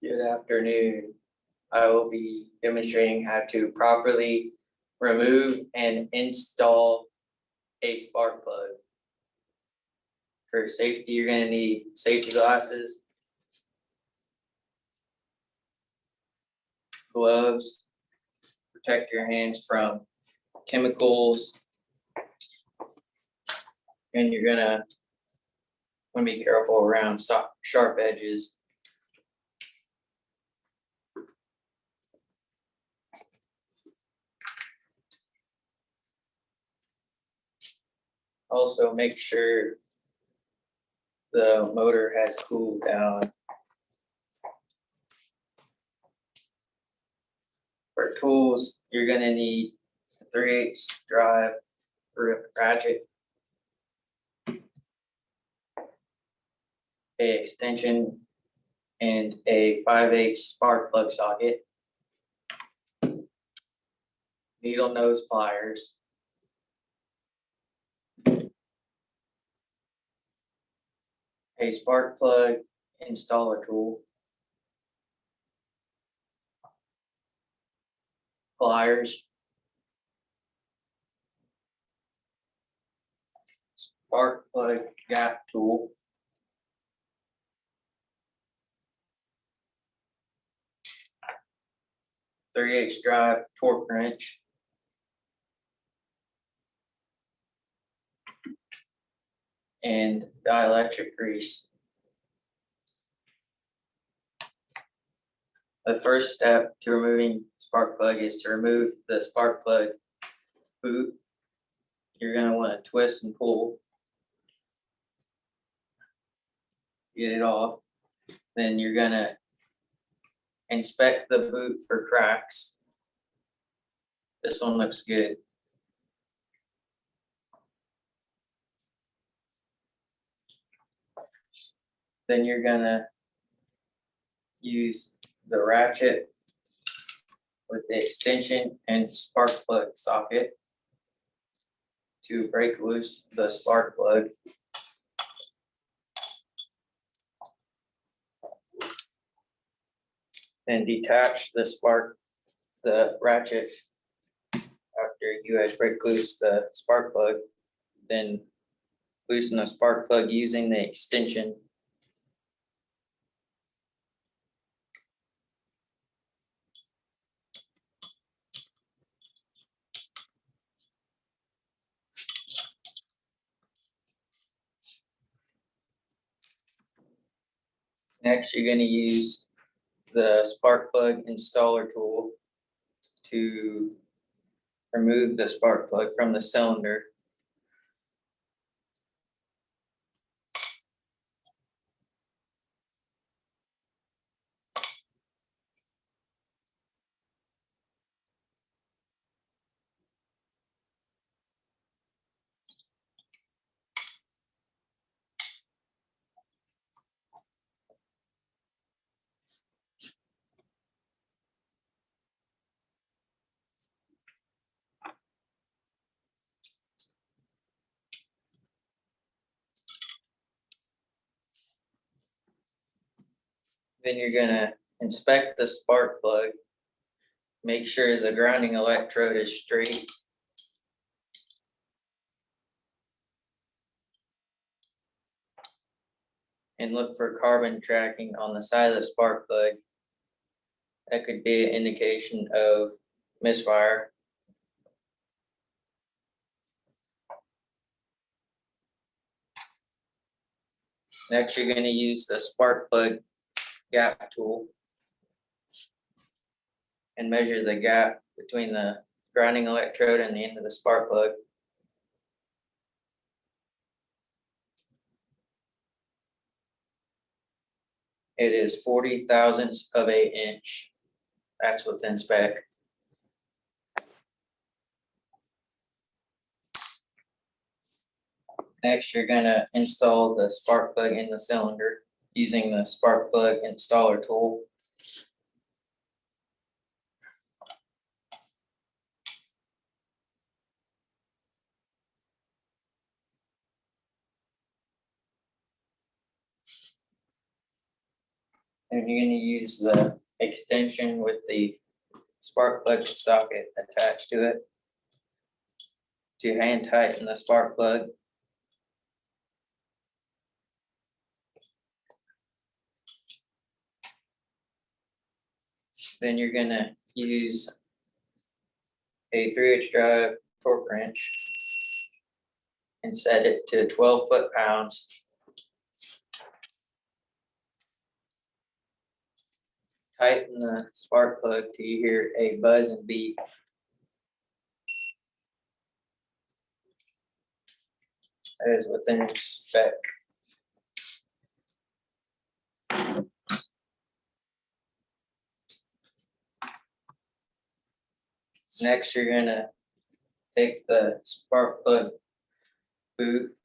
Good afternoon. I will be demonstrating how to properly remove and install a spark plug. For safety, you're gonna need safety glasses, gloves, protect your hands from chemicals, and you're gonna want to be careful around sharp edges. Also, make sure the motor has cooled down. For tools, you're gonna need a 3/8 drive ratchet, a extension, and a 5/8 spark plug socket. needle nose pliers, a spark plug installer tool, pliers, spark plug gap tool, three-eighths drive torque wrench, and dielectric grease. The first step to removing spark plug is to remove the spark plug boot. You're gonna wanna twist and pull. Get it off. Then you're gonna inspect the boot for cracks. This one looks good. Then you're gonna use the ratchet with the extension and spark plug socket to break loose the spark plug. Then detach the ratchet after you have break loose the spark plug. Then loosen the spark plug using the extension. Next, you're gonna use the spark plug installer tool to remove the spark plug from the cylinder. Then you're gonna inspect the spark plug. Make sure the grounding electrode is straight. And look for carbon tracking on the side of the spark plug. That could be an indication of misfire. Next, you're gonna use the spark plug gap tool and measure the gap between the grounding electrode and the end of the spark plug. It is 40 thousandths of an inch. That's within spec. Next, you're gonna install the spark plug in the cylinder using the spark plug installer tool. And you're gonna use the extension with the spark plug socket attached to it to hand tighten the spark plug. Then you're gonna use a 3/8 drive torque wrench and set it to 12 foot-pounds. Tighten the spark plug till you hear a buzz and beep. That is within spec. Next, you're gonna take the spark plug boot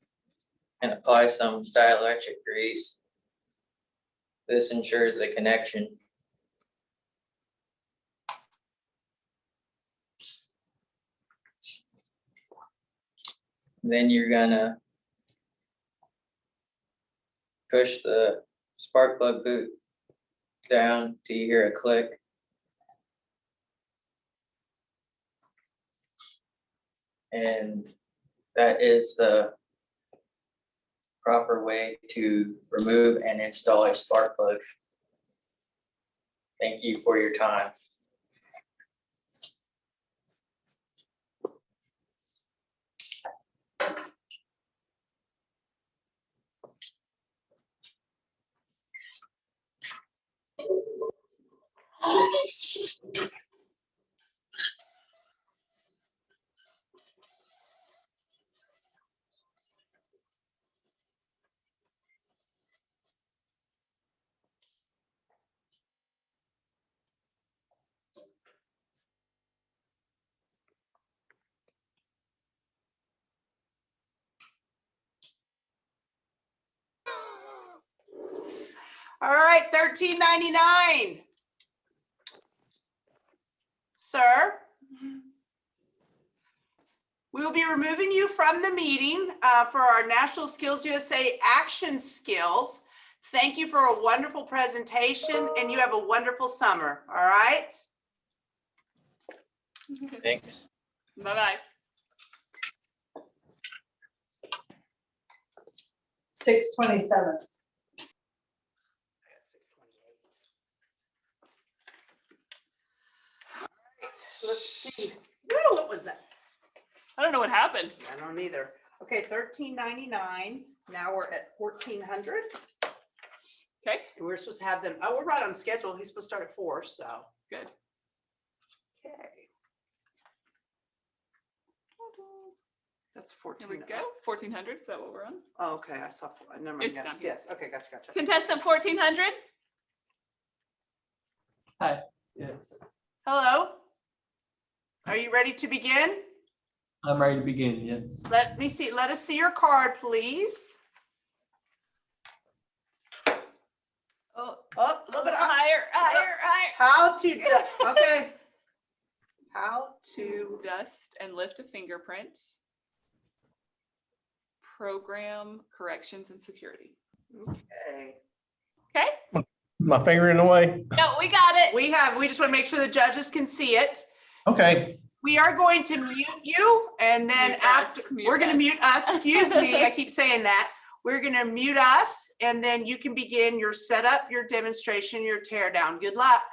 and apply some dielectric grease. This ensures the connection. Then you're gonna push the spark plug boot down till you hear a click. And that is the proper way to remove and install a spark plug. Thank you for your time. All right, $13.99. Sir, we will be removing you from the meeting for our National Skills USA Action Skills. Thank you for a wonderful presentation and you have a wonderful summer, all right? Thanks. Bye-bye. 6:27. Let's see. Ooh, what was that? I don't know what happened. I don't either. Okay, $13.99. Now we're at 1,400. Okay, And we're supposed to have them, oh, we're right on schedule. He's supposed to start at 4, so. good. Okay. That's Here 14. we go. 1400, is that what we're on? Oh, okay, I saw, never mind, It's yes, down here. yes, okay, gotcha. Contestant 1400? Hi, yes, Hello? Are you ready to begin? I'm ready to begin, yes. Let us see your card, please. Oh, Oh, a little bit up. higher. How to, okay. How to, Dust and lift a fingerprint. Program corrections and security. okay. Okay, My finger in the way? no, we got it. We just want to make sure the judges can see it. Okay, We are going to mute you and then Mute after, us, mute we're gonna us. mute us, excuse me, I keep saying that. We're gonna mute us and then you can begin your setup, your demonstration, your tear down. Good luck.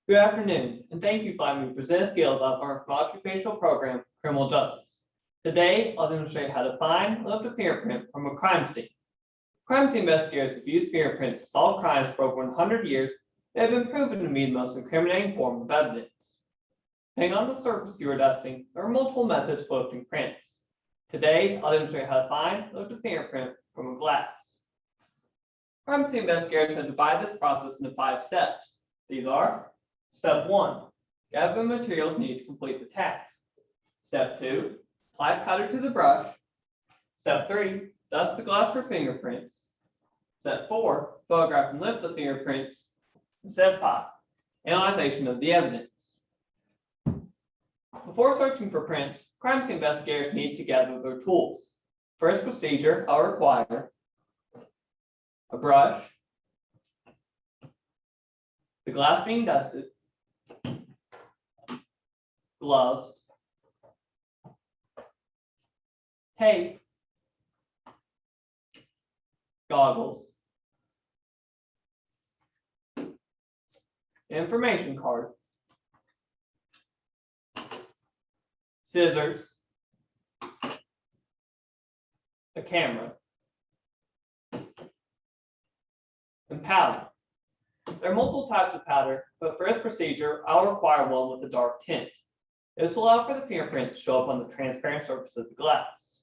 Good afternoon, and thank you for letting me present a skill about our occupational program, Criminal Justice. Today, I'll demonstrate how to find and lift a fingerprint from a crime scene. Crime scene investigators have used fingerprints to solve crimes for over 100 years. They have been proven to be the most incriminating form of evidence. Depending on the surface you are dusting, there are multiple methods for lifting prints. Today, I'll demonstrate how to find and lift a fingerprint from a glass. Crime scene investigators have divided this process into 5 steps. These are: Step 1, gather the materials needed to complete the task. Step 2, apply powder to the brush. Step 3, dust the glass for fingerprints. Step 4, photograph and lift the fingerprints. And Step 5, analyzation of the evidence. Before searching for prints, crime scene investigators need to gather their tools. First procedure, I'll require a brush, the glass being dusted, gloves, tape, goggles, information card, scissors, a camera, and powder. There are multiple types of powder, but for this procedure, I'll require one with a dark tint. This will allow for the fingerprints to show up on the transparent surface of the glass.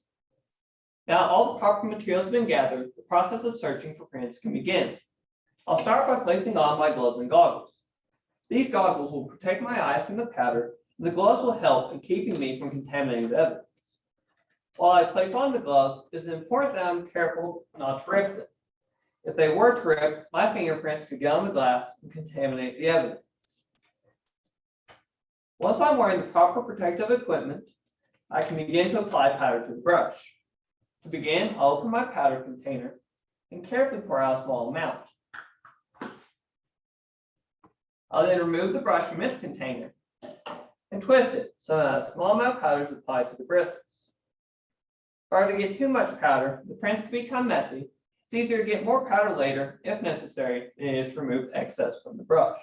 Now all the proper materials have been gathered, the process of searching for prints can begin. I'll start by placing on my gloves and goggles. These goggles will protect my eyes from the powder, and the gloves will help in keeping me from contaminating the evidence. While I place on the gloves, it is important that I'm careful not to rip them. If they were to rip, my fingerprints could get on the glass and contaminate the evidence. Once I'm wearing the proper protective equipment, I can begin to apply powder to the brush. To begin, I'll open my powder container and carefully pour out a small amount. I'll then remove the brush from its container and twist it so that a small amount of powder is applied to the bristles. If I were to get too much powder, the prints can become messy. It's easier to get more powder later, if necessary, than it is to remove excess from the brush.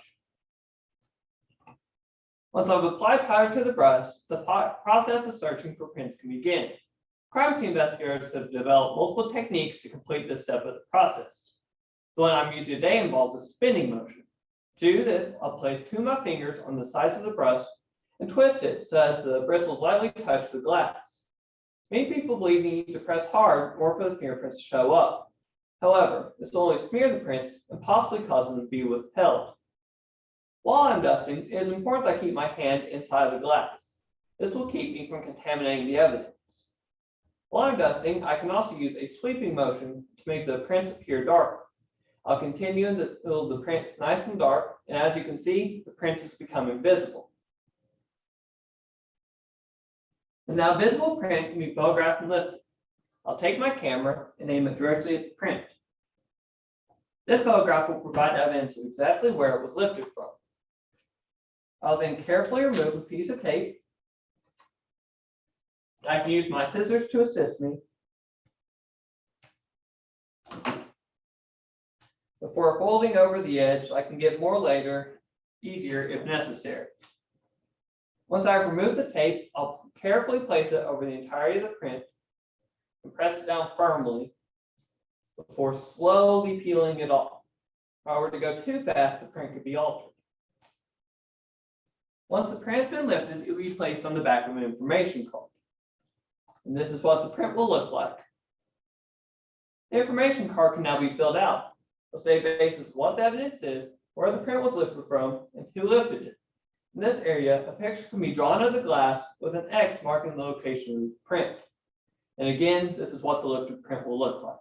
Once I've applied powder to the brush, the process of searching for prints can begin. Crime scene investigators have developed multiple techniques to complete this step of the process. The one I'm using today involves a spinning motion. To do this, I'll place 2 of my fingers on the sides of the brush and twist it so that the bristles lightly touch the glass. Many people believe you need to press hard in order for the fingerprints to show up. However, this will only smear the prints and possibly cause them to be withheld. While I'm dusting, it is important that I keep my hand inside the glass. This will keep me from contaminating the evidence. While I'm dusting, I can also use a sweeping motion to make the prints appear darker. I'll continue until the print is nice and dark, and as you can see, the print has become invisible. The now visible print can be photographed and lifted. I'll take my camera and aim it directly at the print. This photograph will provide evidence of exactly where it was lifted from. I'll then carefully remove a piece of tape. I can use my scissors to assist me. Before folding over the edge, I can get more later, easier if necessary. Once I've removed the tape, I'll carefully place it over the entirety of the print and press it down firmly before slowly peeling it off. If I were to go too fast, the print could be altered. Once the print has been lifted, it will be placed on the back of an information card. And this is what the print will look like. The information card can now be filled out. It'll state basis what the evidence is, where the print was lifted from, and who lifted it. In this area, a picture can be drawn of the glass with an X marking the location of the print. And again, this is what the lifted print will look like.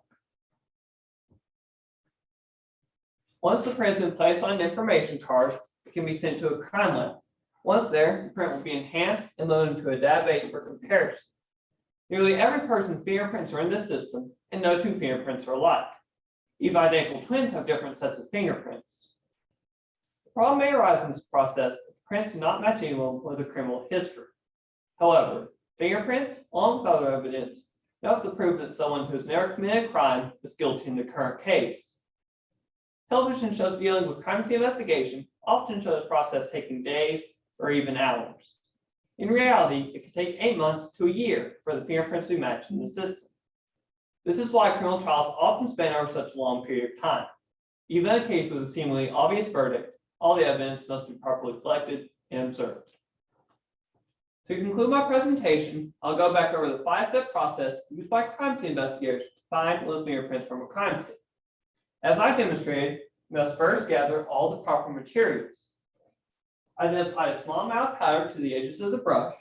Once the print has been placed on an information card, it can be sent to a crime lab. Once there, the print will be enhanced and loaded into a database for comparison. Nearly every person's fingerprints are in this system, and no 2 fingerprints are alike. Even identical twins have different sets of fingerprints. The problem may arise in this process if prints do not match anyone with a criminal history. However, fingerprints, along with other evidence, enough to prove that someone who has never committed a crime is guilty in the current case. Television shows dealing with crime scene investigation often show this process taking days or even hours. In reality, it could take 8 months to a year for the fingerprints to be matched in the system. This is why criminal trials often span over such a long period of time. Even in a case with a seemingly obvious verdict, all the evidence must be properly collected and observed. To conclude my presentation, I'll go back over the 5-step process used by crime scene investigators to find little fingerprints from a crime scene. As I demonstrated, we must first gather all the proper materials. I then apply a small amount of powder to the edges of the brush.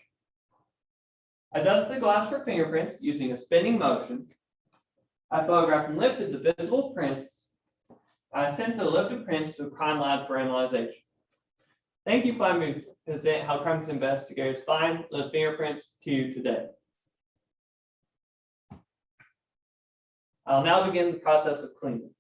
I dust the glass for fingerprints using a spinning motion. I photographed and lifted the visible prints. I sent the lifted prints to a crime lab for analyzation. Thank you for letting me present how crime scene investigators find the fingerprints to you today. I'll now begin the process of cleaning.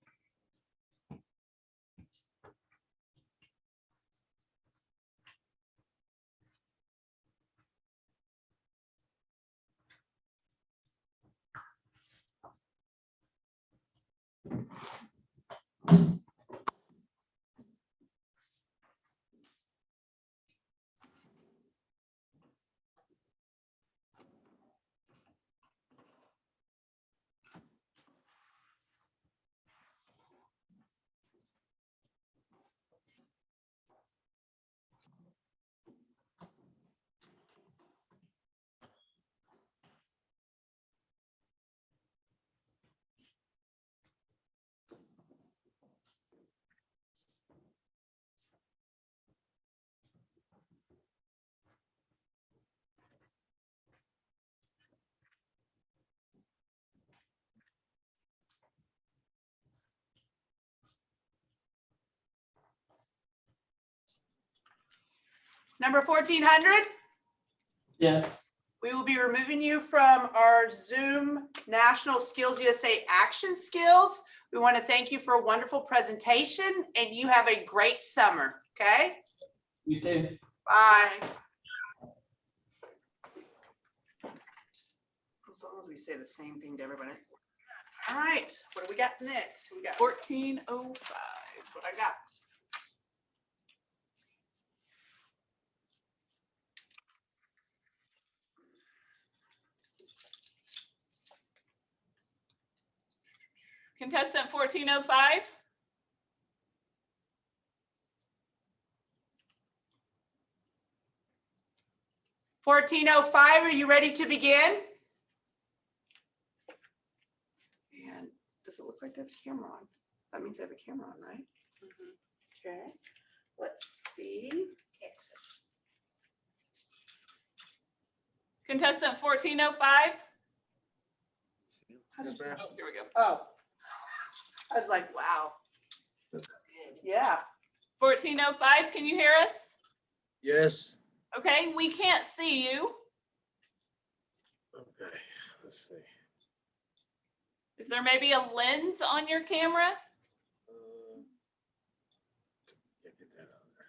Number 1400, Yes. we will be removing you from our Zoom National Skills USA Action Skills. We want to thank you for a wonderful presentation and you have a great summer, okay? You too. Bye. As long as we say the same thing to everybody. All right, what do we got next? We got 1405. That's what I got. Contestant 1405. $14.05, are you ready to begin? And does it look like they have a camera on? That means they have a camera on, right? Okay, let's see. Contestant 1405. How did you- Oh, here we go. Oh, I was like, wow. Yeah. 1405, can you hear us? Yes. Okay, we can't see you. Okay, let's see. Is there maybe a lens on your camera? Get that on there.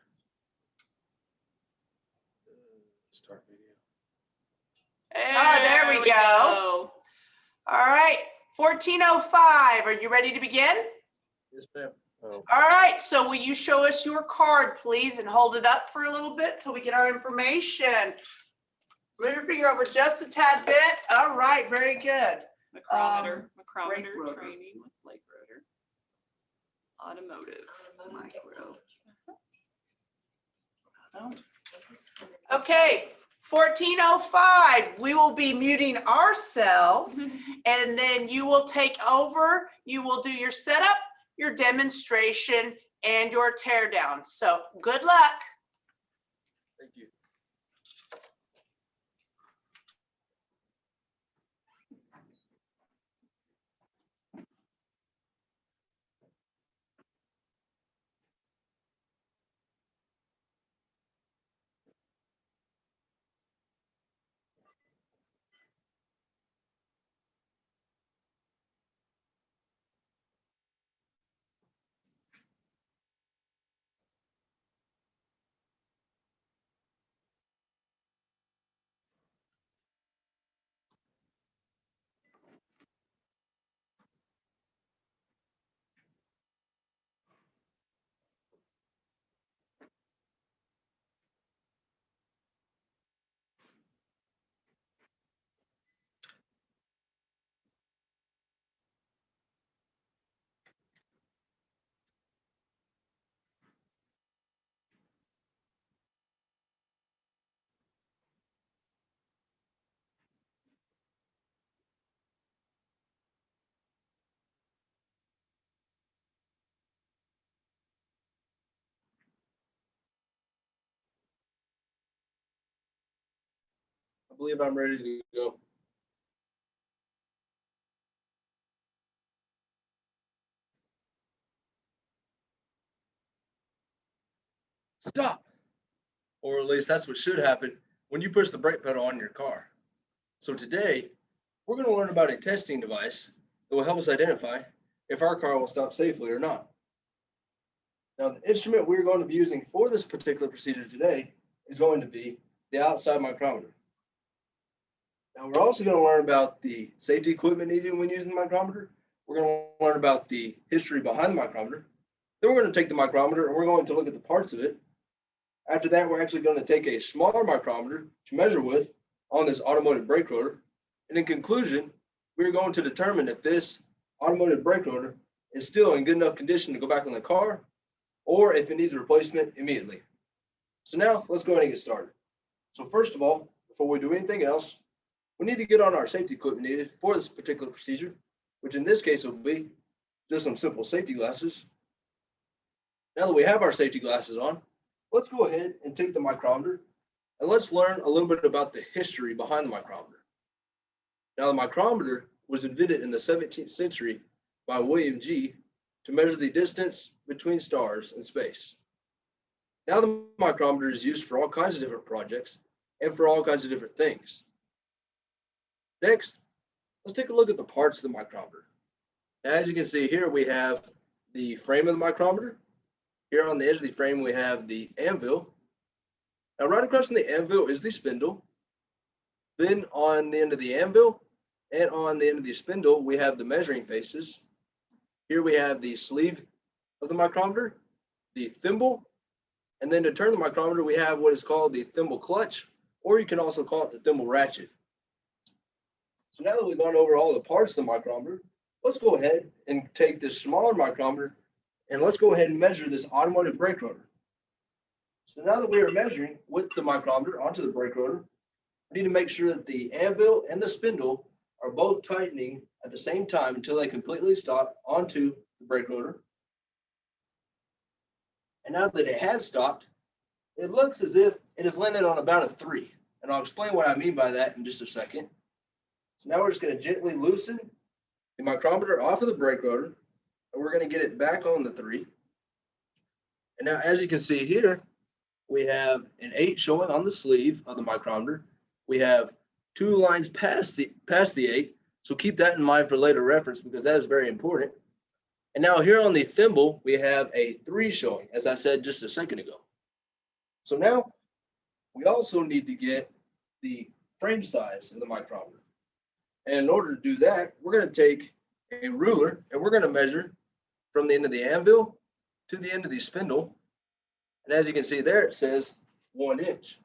Start video. There we go. All right, 1405, are you ready to begin? Yes, ma'am. Oh, All right, so will you show us your card, please, and hold it up for a little bit till we get our information. Move your finger over just a tad bit. All right, very good. Micrometer brake rotor. training with Blake Rotor. Automotive micro. Okay, 1405, we will be muting ourselves and then you will take over. You will do your setup, your demonstration, and your tear down. So good luck. thank you. I believe I'm ready to go. Stop! Or at least that's what should happen when you push the brake pedal on your car. So today, we're going to learn about a testing device that will help us identify if our car will stop safely or not. Now, the instrument we're going to be using for this particular procedure today is going to be the outside micrometer. Now, we're also going to learn about the safety equipment needed when using the micrometer. We're going to learn about the history behind the micrometer. Then we're going to take the micrometer and we're going to look at the parts of it. After that, we're actually going to take a smaller micrometer to measure with on this automotive brake rotor. And in conclusion, we're going to determine if this automotive brake rotor is still in good enough condition to go back on the car or if it needs a replacement immediately. So now let's go ahead and get started. So first of all, before we do anything else, we need to get on our safety equipment needed for this particular procedure, which in this case will be just some simple safety glasses. Now that we have our safety glasses on, let's go ahead and take the micrometer and let's learn a little bit about the history behind the micrometer. Now, the micrometer was invented in the 17th century by William G. to measure the distance between stars in space. Now, the micrometer is used for all kinds of different projects and for all kinds of different things. Next, let's take a look at the parts of the micrometer. Now, as you can see here, we have the frame of the micrometer. Here on the edge of the frame, we have the anvil. Now, right across from the anvil is the spindle. Then on the end of the anvil and on the end of the spindle, we have the measuring faces. Here we have the sleeve of the micrometer, the thimble, and then to turn the micrometer, we have what is called the thimble clutch, or you can also call it the thimble ratchet. So now that we've gone over all the parts of the micrometer, let's go ahead and take this smaller micrometer and let's go ahead and measure this automotive brake rotor. So now that we are measuring with the micrometer onto the brake rotor, we need to make sure that the anvil and the spindle are both tightening at the same time until they completely stop onto the brake rotor. And now that it has stopped, it looks as if it has landed on about a 3. And I'll explain what I mean by that in just a second. So now we're just going to gently loosen the micrometer off of the brake rotor, and we're going to get it back on the 3. And now, as you can see here, we have an 8 showing on the sleeve of the micrometer. We have 2 lines past the 8, so keep that in mind for later reference because that is very important. And now here on the thimble, we have a 3 showing, as I said just a second ago. So now we also need to get the frame size of the micrometer. And in order to do that, we're going to take a ruler and we're going to measure from the end of the anvil to the end of the spindle. And as you can see there, it says 1 inch.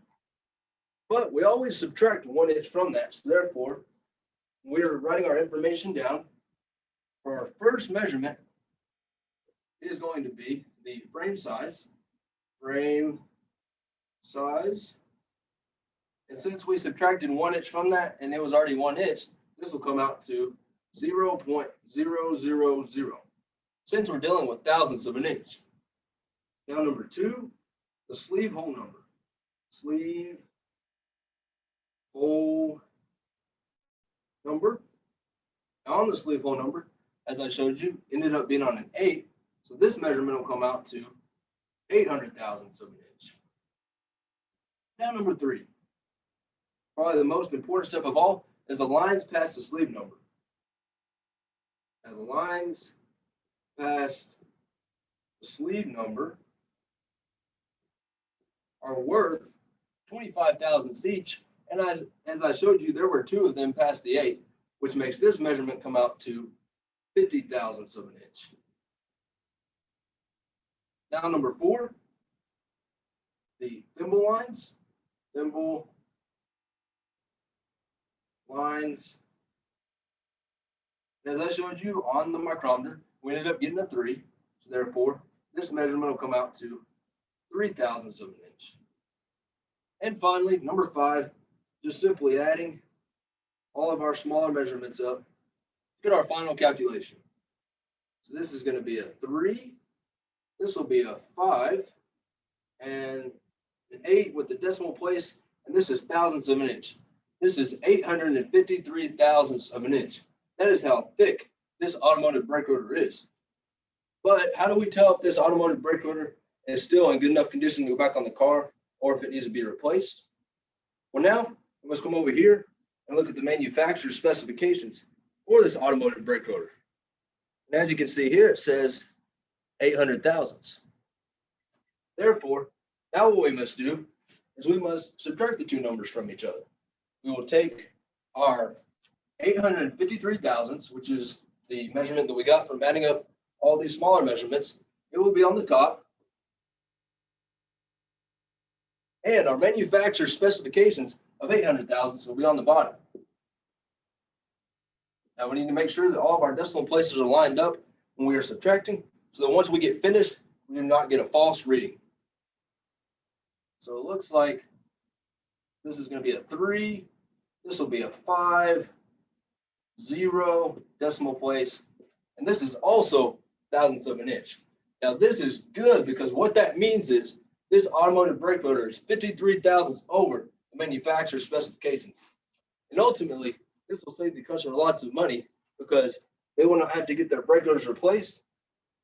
But we always subtract 1 inch from that. So therefore, we're writing our information down. For our first measurement, it is going to be the frame size. Frame size. And since we subtracted 1 inch from that, and it was already 1 inch, this will come out to 0.000. Since we're dealing with thousandths of an inch. Now, number 2, the sleeve hole number. Sleeve hole number. Now, on the sleeve hole number, as I showed you, ended up being on an 8. So this measurement will come out to 800 thousandths of an inch. Now, number 3. Probably the most important step of all is the lines past the sleeve number. Now, the lines past the sleeve number are worth 25 thousandths each. And as I showed you, there were 2 of them past the 8, which makes this measurement come out to 50 thousandths of an inch. Now, number 4, the thimble lines. Thimble lines. As I showed you on the micrometer, we ended up getting a 3. So therefore, this measurement will come out to 3 thousandths of an inch. And finally, number 5, just simply adding all of our smaller measurements up to get our final calculation. So this is going to be a 3. This will be a 5 and an 8 with the decimal place. And this is thousandths of an inch. This is 853 thousandths of an inch. That is how thick this automotive brake rotor is. But how do we tell if this automotive brake rotor is still in good enough condition to go back on the car or if it needs to be replaced? Well, now we must come over here and look at the manufacturer's specifications for this automotive brake rotor. And as you can see here, it says 800 thousandths. Therefore, now what we must do is we must subtract the two numbers from each other. We will take our 853 thousandths, which is the measurement that we got from adding up all these smaller measurements. It will be on the top. And our manufacturer's specifications of 800 thousandths will be on the bottom. Now we need to make sure that all of our decimal places are lined up when we are subtracting, so that once we get finished, we do not get a false reading. So it looks like this is going to be a 3, this will be a 5, 0 decimal place, and this is also thousandths of an inch. Now this is good because what that means is this automotive brake rotor is 53 thousandths over the manufacturer's specifications. And ultimately, this will save the customer lots of money because they will not have to get their brake rotors replaced,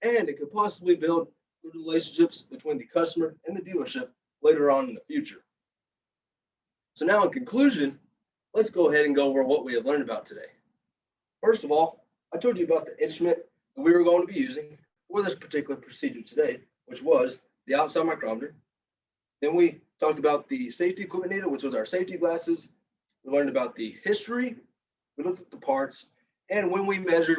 and it could possibly build good relationships between the customer and the dealership later on in the future. So now in conclusion, let's go ahead and go over what we have learned about today. First of all, I told you about the instrument that we were going to be using for this particular procedure today, which was the outside micrometer. Then we talked about the safety equipment data, which was our safety glasses. We learned about the history. We looked at the parts. And when we measured,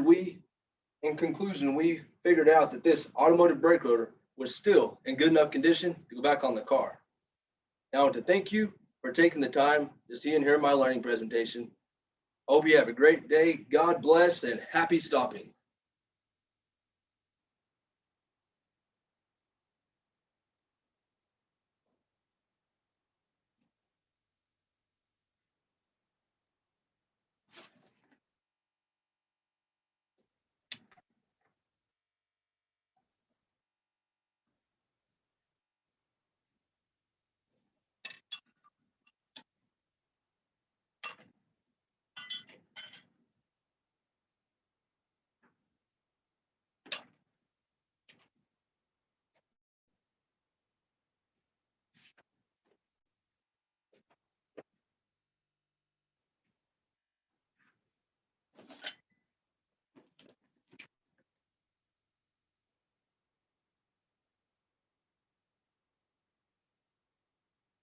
in conclusion, we figured out that this automotive brake rotor was still in good enough condition to go back on the car. Now, I want to thank you for taking the time to see and hear my learning presentation. Hope you have a great day. God bless and happy stopping.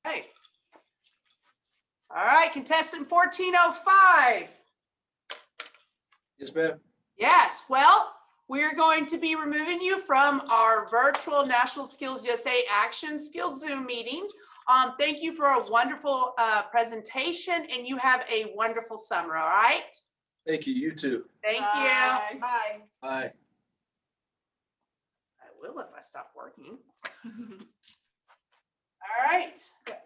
Hey. All right, contestant 1405. Yes, ma'am. Yes, well, we're going to be removing you from our virtual National Skills USA Action Skills Zoom meeting. Thank you for a wonderful presentation, and you have a wonderful summer, all right? Thank you. You too. Thank Bye. you. Bye. Bye. I will if I stop working. All right.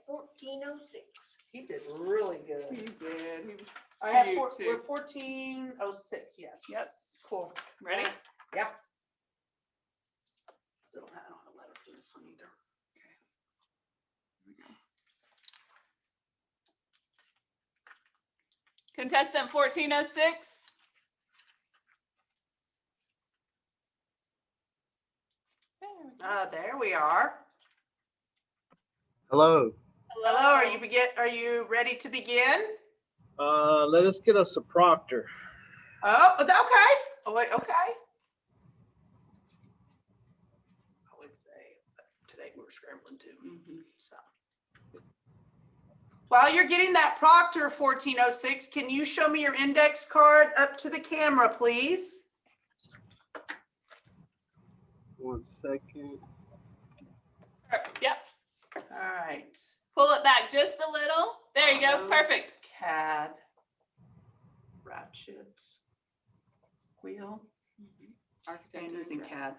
1406. He did really good. He did. He was I have cute, we're too. 1406, yes. Yep. Cool. Ready? Yep. Still don't have a letter for this one either. Here we go. Contestant 1406. There we are. Hello. Hello, are you ready to begin? Let us get us a proctor. Oh, okay. Oh, wait, okay. I would say, but today we're scrambling too. So. While you're getting that proctor 1406, can you show me your index card up to the camera, please? 1 second. Yep. All right. Pull it back just a little. There you go. Perfect. CAD. Ratchet. Wheel. Architect And using CAD.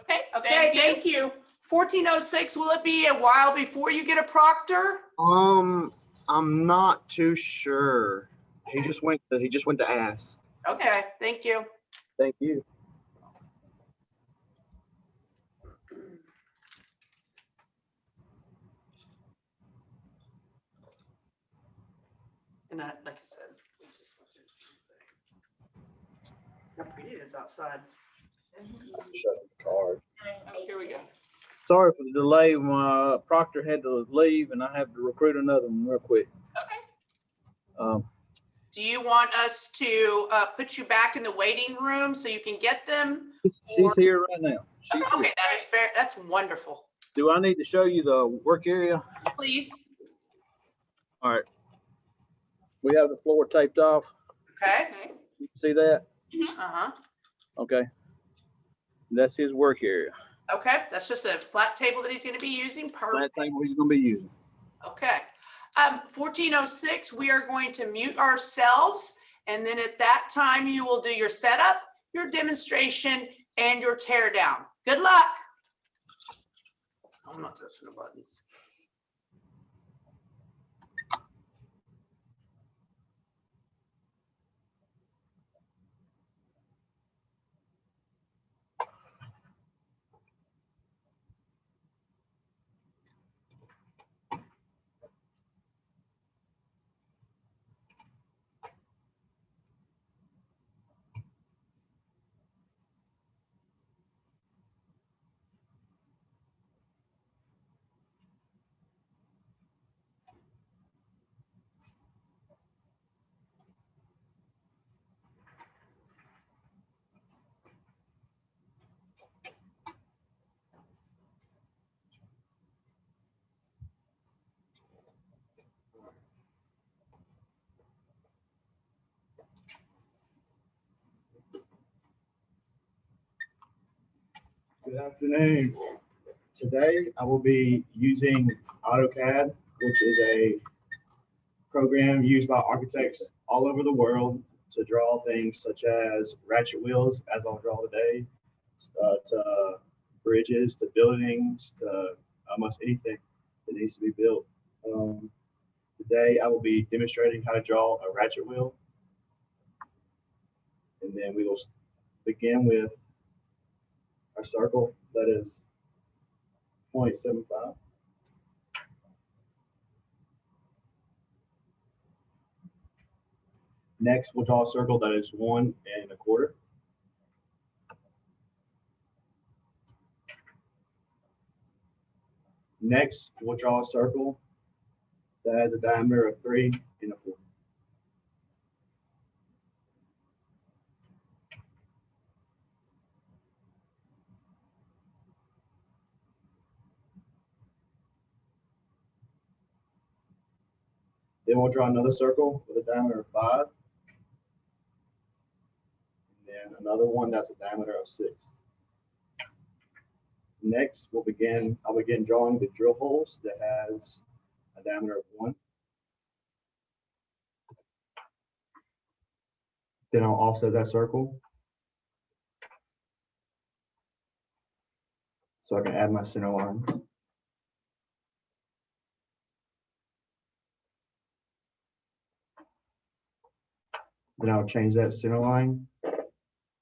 Okay. Okay, thank you. 1406, will it be a while before you get a proctor? I'm not too sure. He just went to ask. Okay, thank you. Thank you. And I, like I said, we just went through the same thing. How pretty it is outside. Shut the card. Here we go. Sorry for the delay. My proctor had to leave and I have to recruit another one real quick. Okay. Do you want us to put you back in the waiting room so you can get them? She's here right now. She's Okay, here. that is fair. That's wonderful. Do I need to show you the work area? Please. All right. We have the floor taped off. Okay. You can see that? Uh-huh. Okay. That's his work area. Okay, that's just a flat table that he's going to be using. That Perfect. thing he's gonna be using. Okay. 1406, we are going to mute ourselves. And then at that time, you will do your setup, your demonstration, and your tear down. Good luck. I'm not touching the buttons. Good afternoon. Today I will be using AutoCAD, which is a program used by architects all over the world to draw things such as ratchet wheels, as I'll draw today, to bridges, to buildings, to almost anything that needs to be built. Today I will be demonstrating how to draw a ratchet wheel. And then we will begin with a circle that is 0.75. Next, we'll draw a circle that is 1 1/4. Next, we'll draw a circle that has a diameter of 3 1/4. Then we'll draw another circle with a diameter of 5. And then another one that's a diameter of 6. Next, I'll begin drawing the drill holes that has a diameter of 1. Then I'll offset that circle so I can add my center line. Then I'll change that center line.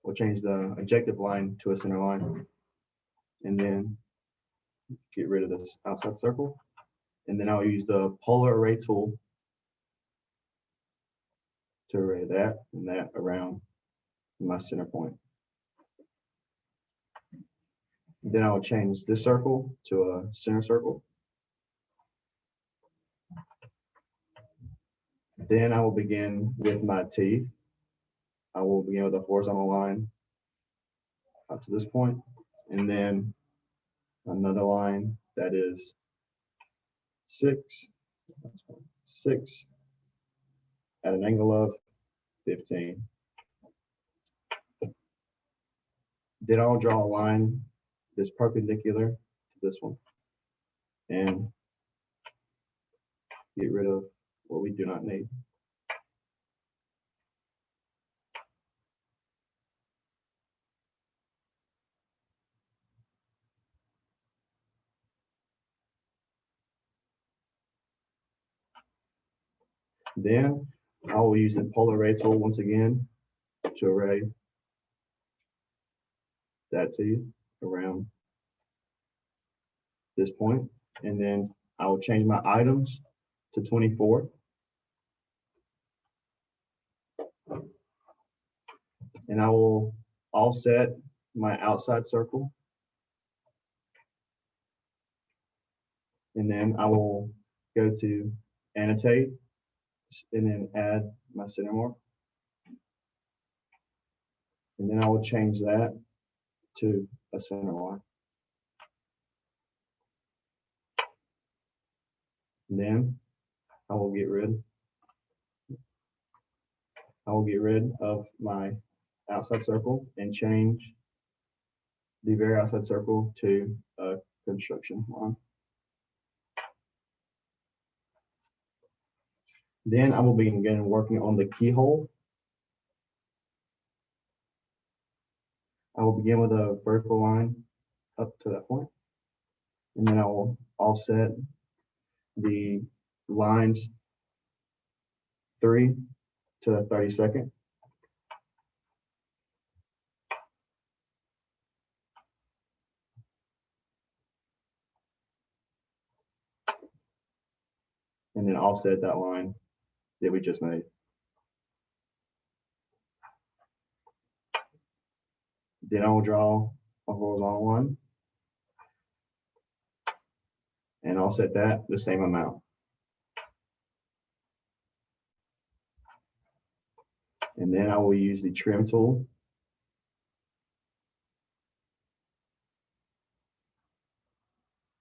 We'll change the objective line to a center line. And then get rid of this outside circle. And then I'll use the polar array tool to array that and that around my center point. Then I will change this circle to a center circle. Then I will begin with my teeth. I will begin with a horizontal line up to this point, and then another line that is 6 at an angle of 15. Then I'll draw a line that's perpendicular to this one and get rid of what we do not need. Then I will use the polar array tool once again to array that teeth around this point. And then I will change my items to 24. And I will offset my outside circle. And then I will go to annotate and then add my center mark. And then I will change that to a center line. And then I will get rid of my outside circle and change the very outside circle to a construction line. Then I will begin working on the keyhole. I will begin with a vertical line up to that point. And then I will offset the lines 3 to the 32nd. And then offset that line that we just made. Then I will draw a horizontal line and offset that the same amount. And then I will use the trim tool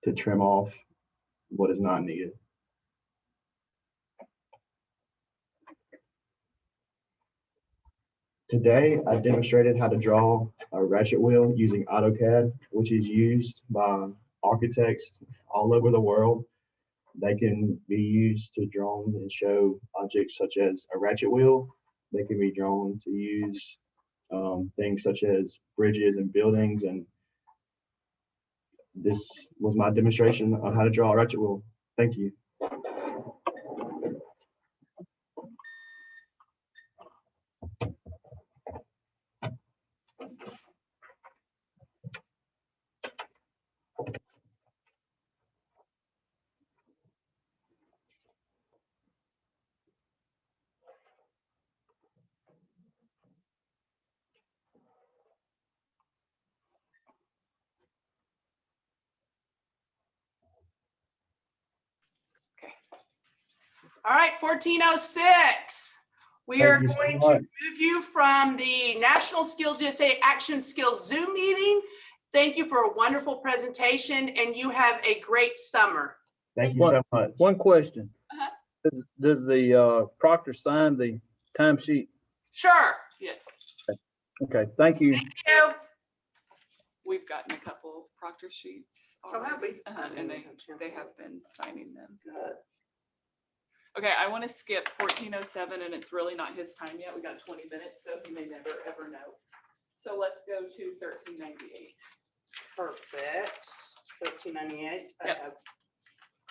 to trim off what is not needed. Today, I demonstrated how to draw a ratchet wheel using AutoCAD, which is used by architects all over the world. They can be used to draw and show objects such as a ratchet wheel. They can be drawn to use things such as bridges and buildings. And this was my demonstration on how to draw a ratchet wheel. Thank you. All right, 1406. We are Thank you so going to much. move you from the National Skills USA Action Skills Zoom meeting. Thank you for a wonderful presentation, and you have a great summer. Thank you so much. One question. Uh-huh. Does the proctor sign the timesheet? Sure. Yes, Okay, thank you. Thank you. we've gotten a couple proctor sheets. Oh, have we? already, and they have been signing them. Good. Okay, I want to skip 1407, and it's really not his time yet. We got 20 minutes, so he may never ever know. So let's go to 1398. Perfect. 1398. I Yep. have,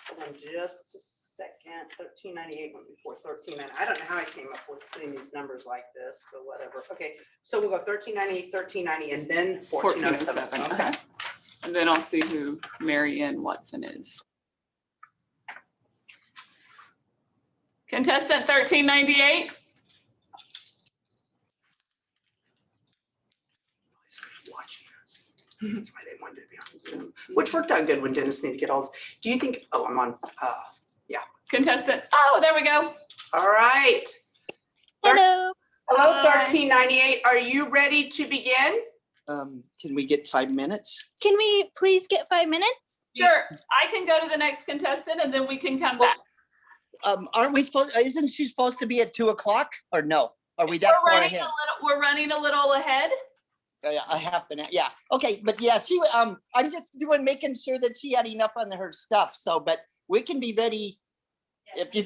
hold on just a second. 1398 went before 1390. I don't know how I came up with putting these numbers like this, but whatever. Okay, so we'll go 1398, 1390, and then 1407. 1407. Okay. And then I'll see who Mary Ann Watson is. Contestant 1398. Watching us. That's why they wanted to be on Zoom, which worked out good when Dennis needed to get all. Do you think? Oh, I'm on. Yeah. Contestant. Oh, there we go. All right. Hello. Hello, Hi. 1398. Are you ready to begin? Can we get 5 minutes? Can we please get 5 minutes? Sure. I can go to the next contestant and then we can come back. Aren't we supposed, isn't she supposed to be at 2 o'clock or no? Are we that We're far running ahead? we're running a little ahead. Yeah, a half an hour, yeah. Okay, but yeah, I'm just making sure that she had enough on her stuff, so, but we can be ready. If you,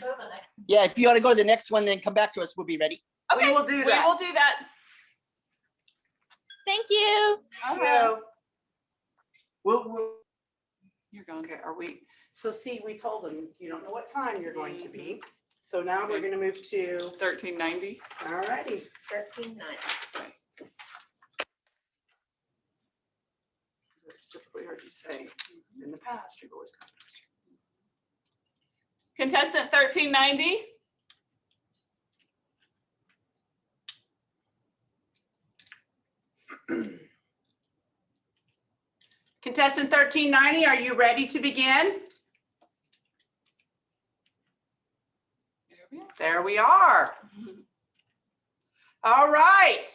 if you want to go to the next one, then come back to us, we'll be ready. Okay, We will do that. We will do that. Thank you. So, we'll, You're gone. okay, are we, so see, we told them, you don't know what time you're going to be. So now we're gonna move to, 1390. all righty. 1390. I specifically heard you say, in the past, you've always got this. Contestant 1390. Contestant 1390, are you ready to begin? There we are. All right.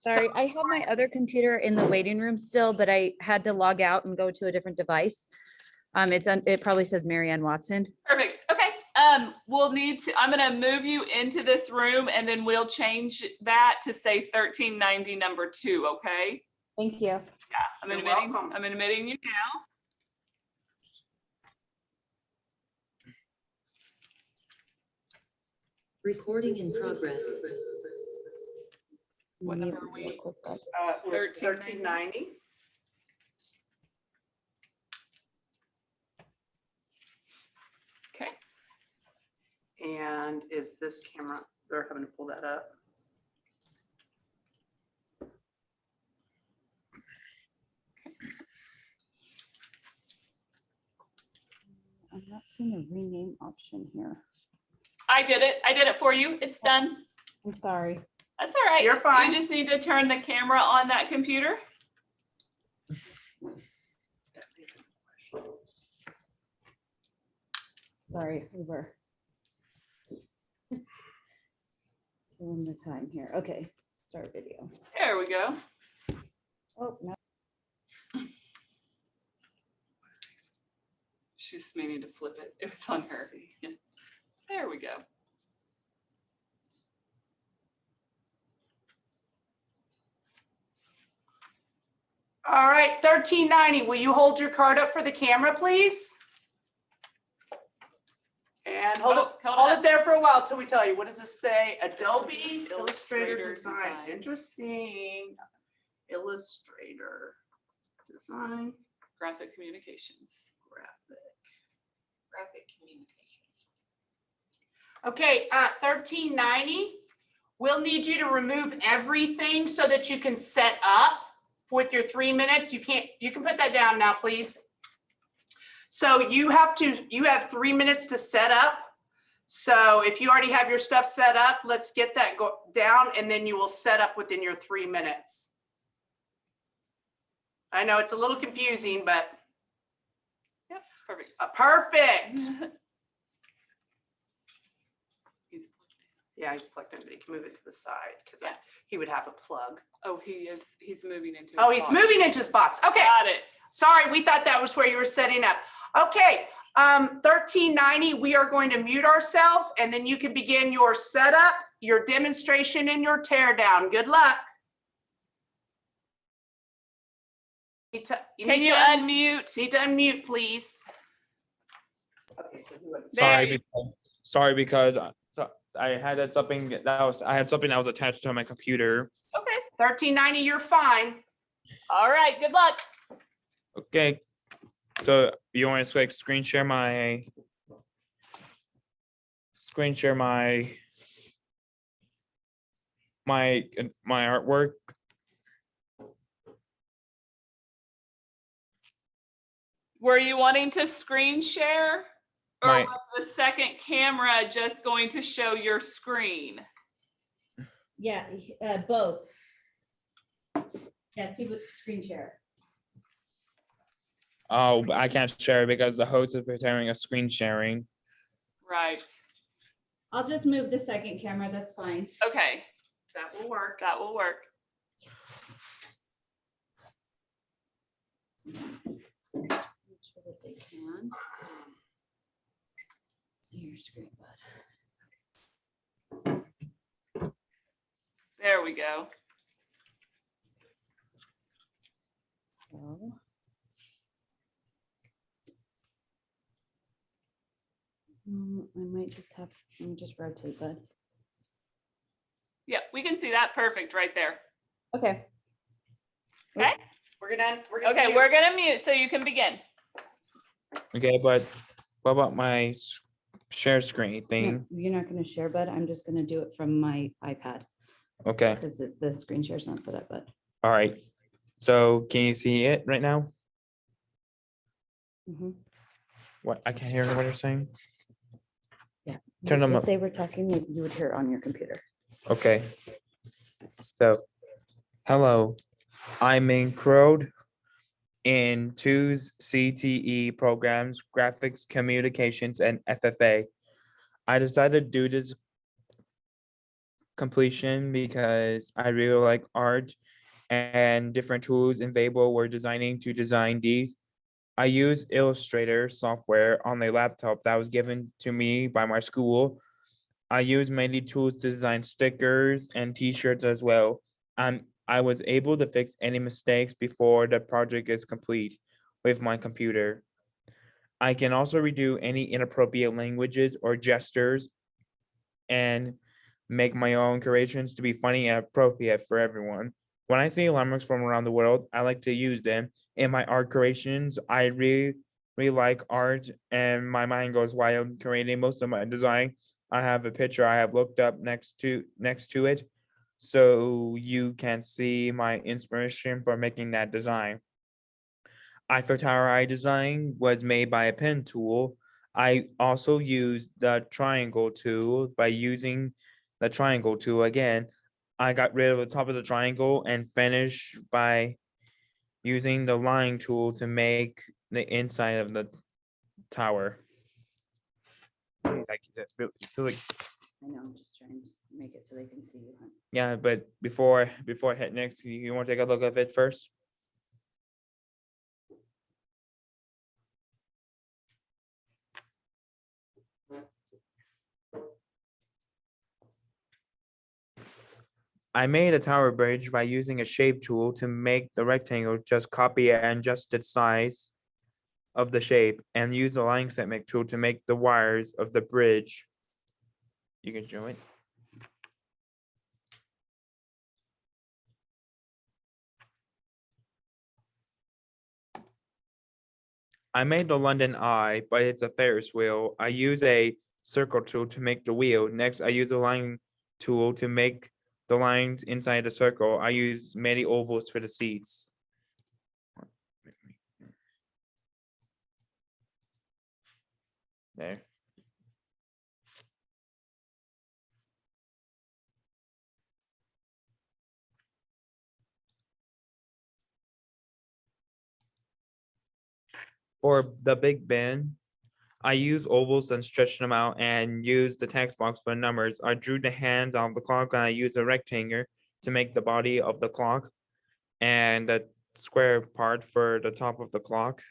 Sorry, I have my other computer in the waiting room still, but I had to log out and go to a different device. It probably says Mary Ann Watson. Perfect. Okay. We'll need to, I'm gonna move you into this room and then we'll change that to say 1390 number 2, okay? Thank you. Yeah, I'm You're admitting, welcome. I'm admitting you now. Recording in progress. What number are we? 1390. Okay. And is this camera, they're having to pull that up. I'm not seeing a rename option here. I did it for you. It's done. I'm sorry. That's all right. You're fine. You just need to turn the camera on that computer. Sorry, we were doing the time here. Okay, start video. There we go. Oh, no. She's meaning to flip it. It was on her. Yeah. There we go. All right, 1390, will you hold your card up for the camera, please? And hold it there for a while till we tell you. What does this say? Adobe Illustrator Designs. Interesting. Illustrator Design. Graphic communications. Graphic communications. Okay, 1390, we'll need you to remove everything so that you can set up with your 3 minutes. You can put that down now, please. So you have 3 minutes to set up. So if you already have your stuff set up, let's get that down and then you will set up within your 3 minutes. I know it's a little confusing, but. Yep, perfect. Perfect. He's Yeah, he's plugged in, but he can move it to the side because he would have a plug. Oh, he's moving into his Oh, he's box. moving into his box. Okay. Got it. Sorry, we thought that was where you were setting up. Okay, 1390, we are going to mute ourselves and then you can begin your setup, your demonstration, and your tear down. Good luck. Can you unmute? Need to unmute, please. Okay, so who was- Sorry, because I had something that was attached to my computer. Okay. 1390, you're fine. All right, good luck. Okay, so you want to like screen share my artwork? Were you wanting to screen share? Or My- was the second camera just going to show your screen? Yeah, both. Yes, he would screen share. Oh, but I can't share because the host is preparing a screen sharing. Right. I'll just move the second camera. That's fine. Okay. That will work. That will work. Just make sure that they can see your screen, bud. There we go. So. I might just have, let me just rotate that. Yeah, we can see that perfect right there. Okay. Okay. We're gonna Okay, we're gonna mute so you can begin. Okay, but what about my share screen No, thing? you're not gonna share, bud. I'm just gonna do it from my iPad. Okay, Because the screen share's not set up, but. all right. So can you see it right now? Mhm. What, I can't hear what you're saying? Yeah. Turn them If up. they were talking, you would hear it on your computer. Okay. So, hello, I'm enrolled in two CTE programs, graphics, communications, and FFA. I decided to do this completion because I really like art and different tools available were designing to design these. I use Illustrator software on a laptop that was given to me by my school. I use many tools to design stickers and t-shirts as well. I was able to fix any mistakes before the project is complete with my computer. I can also redo any inappropriate languages or gestures and make my own creations to be funny and appropriate for everyone. When I see landmarks from around the world, I like to use them in my art creations. I really like art and my mind goes wild creating most of my design. I have a picture I have looked up next to it. So you can see my inspiration for making that design. Eiffel Tower I designed was made by a pen tool. I also used the triangle tool. By using the triangle tool again, I got rid of the top of the triangle and finished by using the line tool to make the inside of the tower. Like, feel like, I know, I'm just trying to make it so they can see you. yeah, but before I hit next, you want to take a look at it first? I made a tower bridge by using a shape tool to make the rectangle, just copy and adjust its size of the shape and use the line segment tool to make the wires of the bridge. You can show it. I made the London Eye, but it's a Ferris wheel. I use a circle tool to make the wheel. Next, I use a line tool to make the lines inside the circle. I use many ovals for the seats. There. For the Big Ben, I use ovals and stretch them out and use the text box for numbers. I drew the hands on the clock and I used a rectangle to make the body of the clock and the square part for the top of the clock.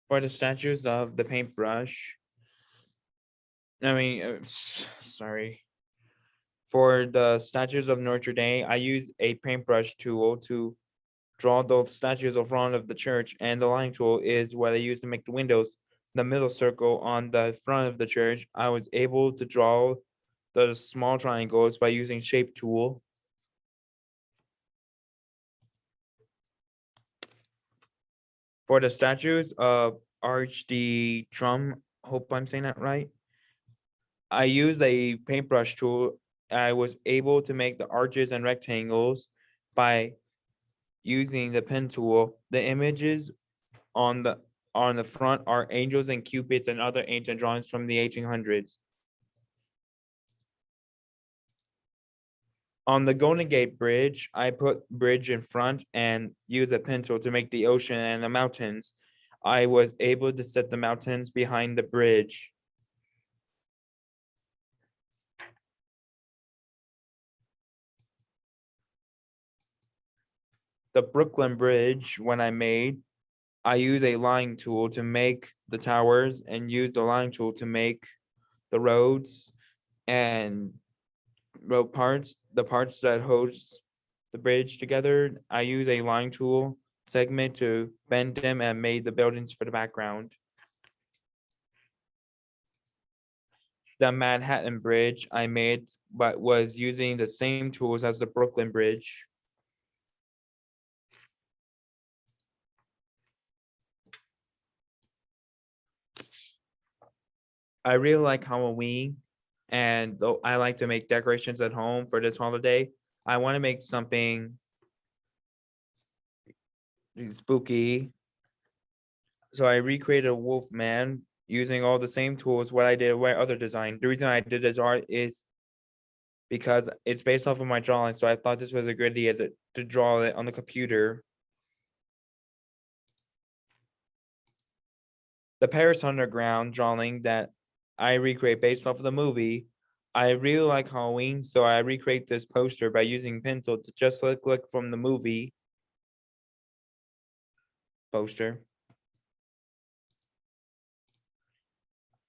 For the statues of the paintbrush, sorry. For the statues of Notre Dame, I use a paintbrush tool to draw those statues of front of the church, and the line tool is what I use to make the windows. The middle circle on the front of the church, I was able to draw the small triangles by using shape tool. For the statues of Arch the Drum, hope I'm saying that right. I used a paintbrush tool. I was able to make the arches and rectangles by using the pen tool. The images on the front are angels and cupids and other ancient drawings from the 1800s. On the Golden Gate Bridge, I put bridge in front and use a pen tool to make the ocean and the mountains. I was able to set the mountains behind the bridge. The Brooklyn Bridge, when I use a line tool to make the towers and use the line tool to make the roads and road parts, the parts that holds the bridge together. I use a line tool segment to bend them and made the buildings for the background. The Manhattan Bridge I made, but was using the same tools as the Brooklyn Bridge. I really like Halloween, and though I like to make decorations at home for this holiday, I want to make something spooky. So I recreated a wolf man using all the same tools what I did with my other design. The reason I did this art is because it's based off of my drawing, so I thought this was a good idea to draw it on the computer. The Paris Underground drawing that I recreate based off of the movie. I really like Halloween, so I recreate this poster by using pencil to just look from the movie poster.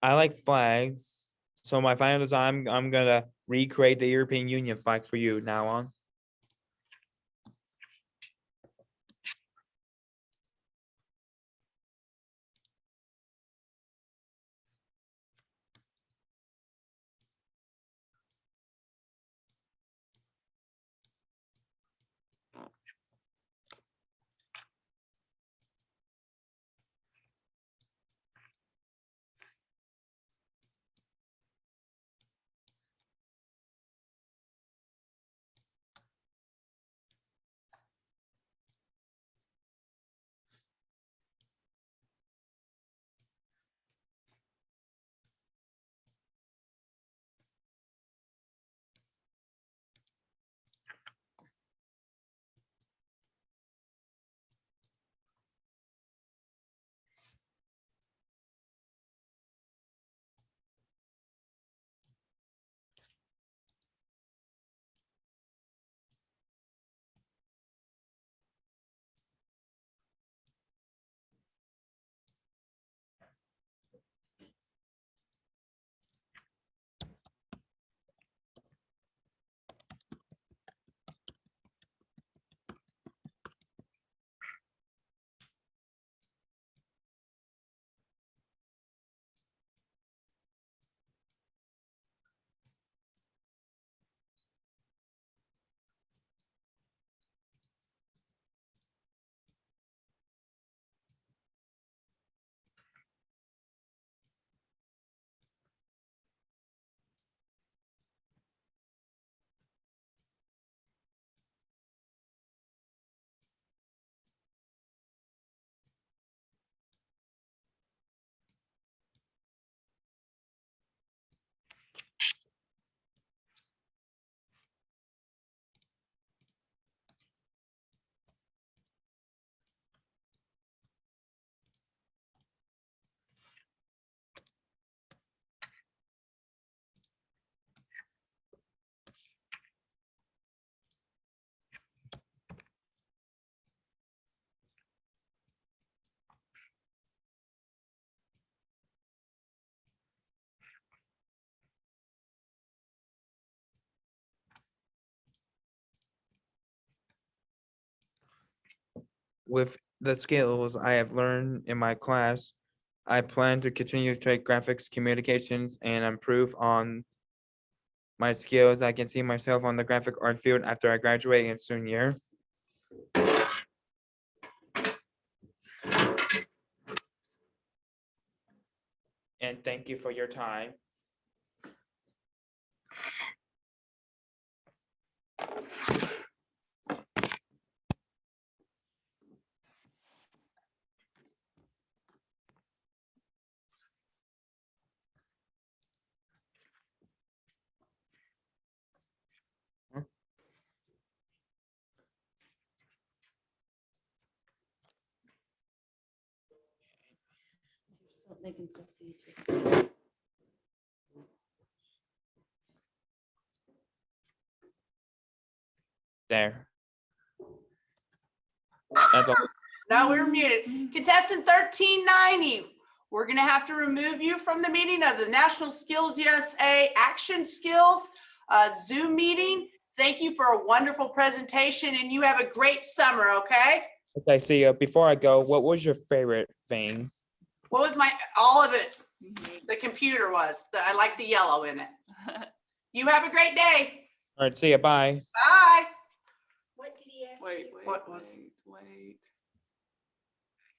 I like flags, so my final design, I'm gonna recreate the European Union flag for you now on. With the skills I have learned in my class, I plan to continue to take graphics communications and improve on my skills. I can see myself on the graphic art field after I graduate in soon year. And thank you for your time. They can still see you. There. That's all. No, we're muted. Contestant 1390, we're gonna have to remove you from the meeting of the National Skills USA Action Skills Zoom meeting. Thank you for a wonderful presentation and you have a great summer, okay? Okay, see, before I go, what was your favorite thing? What was all of it? The computer I like the yellow in it. You have a great day. All right, see ya, bye. Bye. What did he ask? Wait, you? wait.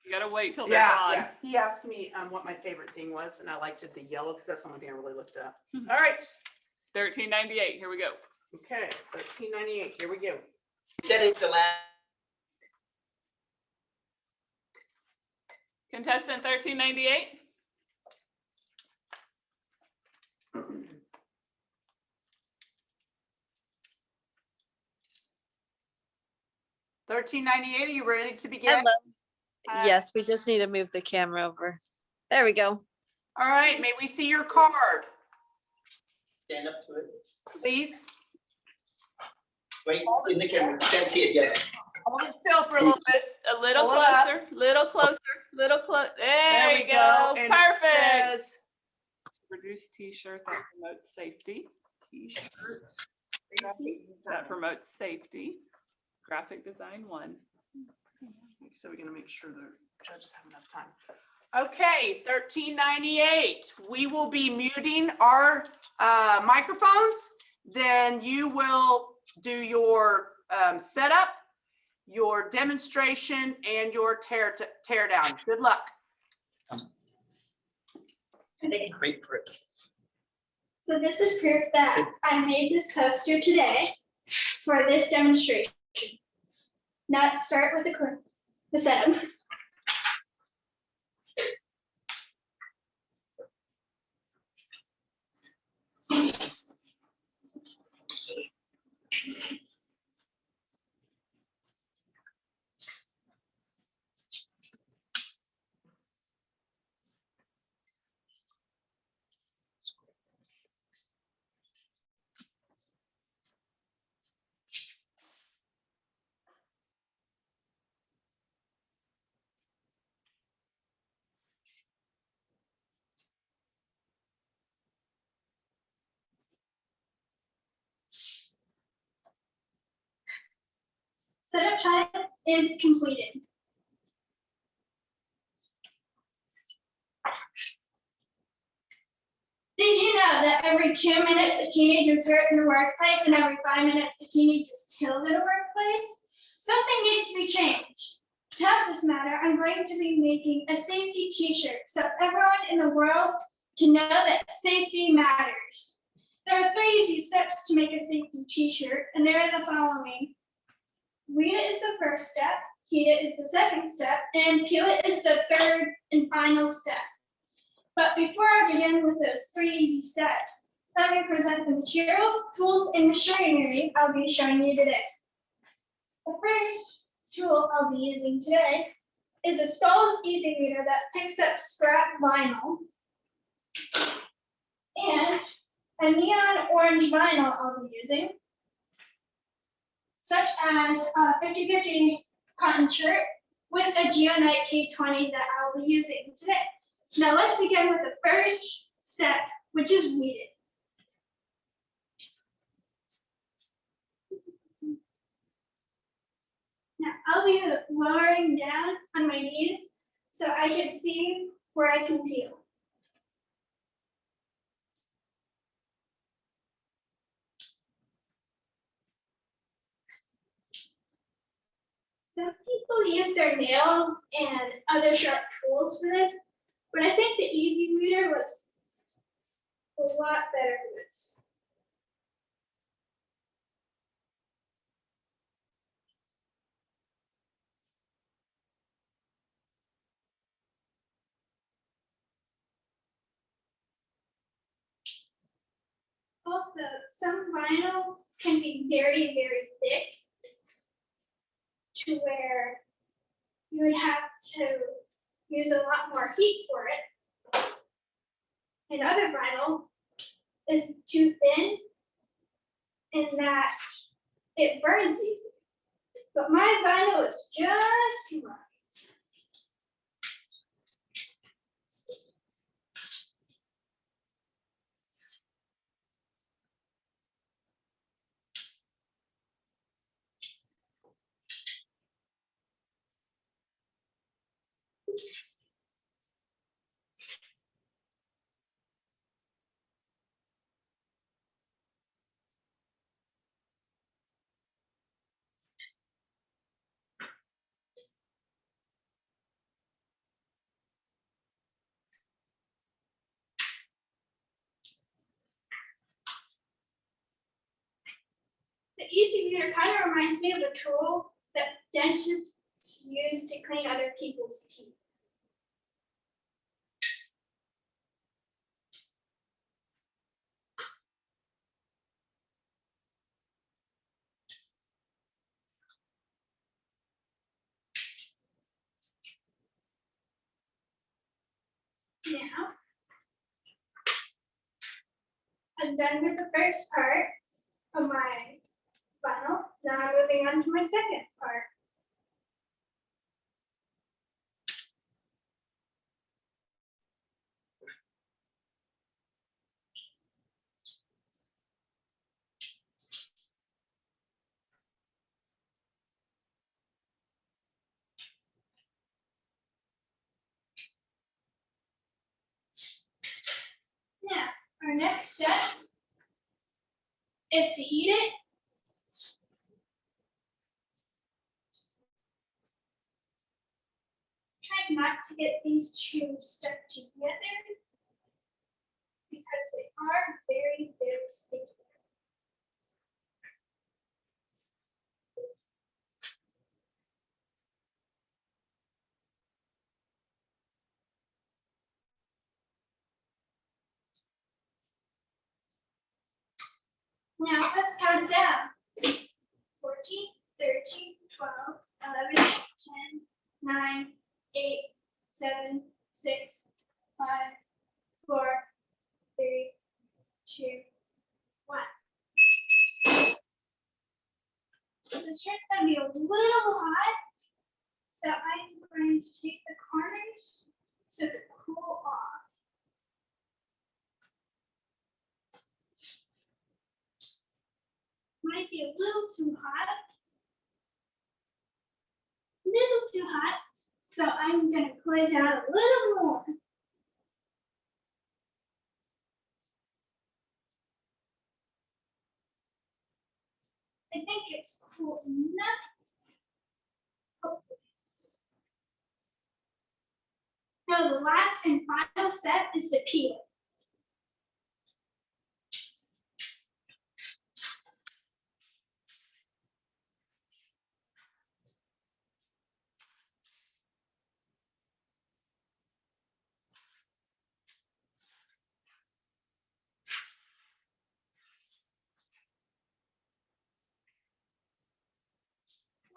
You gotta wait till they're Yeah, on. yeah. He asked me what my favorite thing was and I liked it the yellow because that's the only thing I really looked up. All right. 1398, here we go. Okay, 1398, here we go. That is the last. Contestant 1398. $13.98, are you ready to begin? Hello. Yes, we just need to move the camera over. There we go. All right, may we see your card, Stand up to it. please? Wait, in the camera, can't see it yet. Hold it still for a little bit. Just a little Pull it up. closer, little closer, little close. There we we go. and it Perfect. says Reduce t-shirt that promotes safety. T-shirt that promotes safety. Graphic design 1. So we're gonna make sure the judges have enough time. Okay, $13.98. We will be muting our microphones. Then you will do your setup, your demonstration, and your tear down. Good luck. Great for it. So this is proof that I made this poster today for this demonstration. Now let's start with the setup. Setup time is completed. Did you know that every 2 minutes a teenager is hurt in the workplace and every 5 minutes a teenager is killed in a workplace? Something needs to be changed. To help this matter, I'm going to be making a safety t-shirt so everyone in the world can know that safety matters. There are 3 easy steps to make a safety t-shirt, and they are the following. Read it is the first step, heat it is the second step, and peel it is the third and final step. But before I begin with those 3 easy steps, let me present the materials, tools, and machinery I'll be showing you today. The first tool I'll be using today is a Stolz Easy Reader that picks up scrap vinyl and a neon orange vinyl I'll be using, such as a 50/50 cotton shirt with a Geonite K20 that I'll be using today. Now let's begin with the first step, which is weeding. Now I'll be lowering down on my knees so I can see where I can peel. Some people use their nails and other sharp tools for this, but I think the Easy Reader was a lot better for this. Also, some vinyl can be very, very thick to where you would have to use a lot more heat for it. And other vinyl is too thin in that it burns easy. But my vinyl is just right. The Easy Reader kind of reminds me of a tool that dentists use to clean other people's teeth. done with the first part of my funnel. Now I'm moving on to my second part. Now, our next step is to heat it. Try not to get these two stuck together because they are very, very sticky. Now let's count it down. 14, 13, 12, 11, 10, 9, 8, 7, 6, 5, 4, 3, 2, 1. So the shirt's gonna be a little hot, so I'm going to take the corners to cool off. Might be a little too hot, so I'm gonna cool it down a little more. I think it's cool enough. Hopefully. Now the last and final step is to peel it.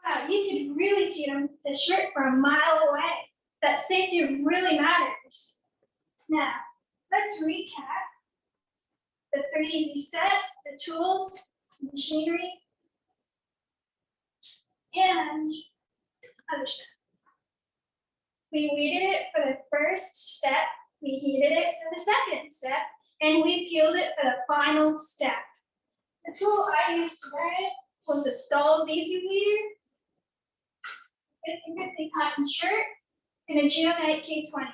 Wow, you could really see the shirt from a mile away. That safety really matters. Now, let's recap the 3 easy steps, the tools, machinery, and other stuff. We weeded it for the first step, we heated it for the second step, and we peeled it for the final step. The tool I used today was the Stahl's Easy Weeder. A cotton shirt, and a Geomite K20.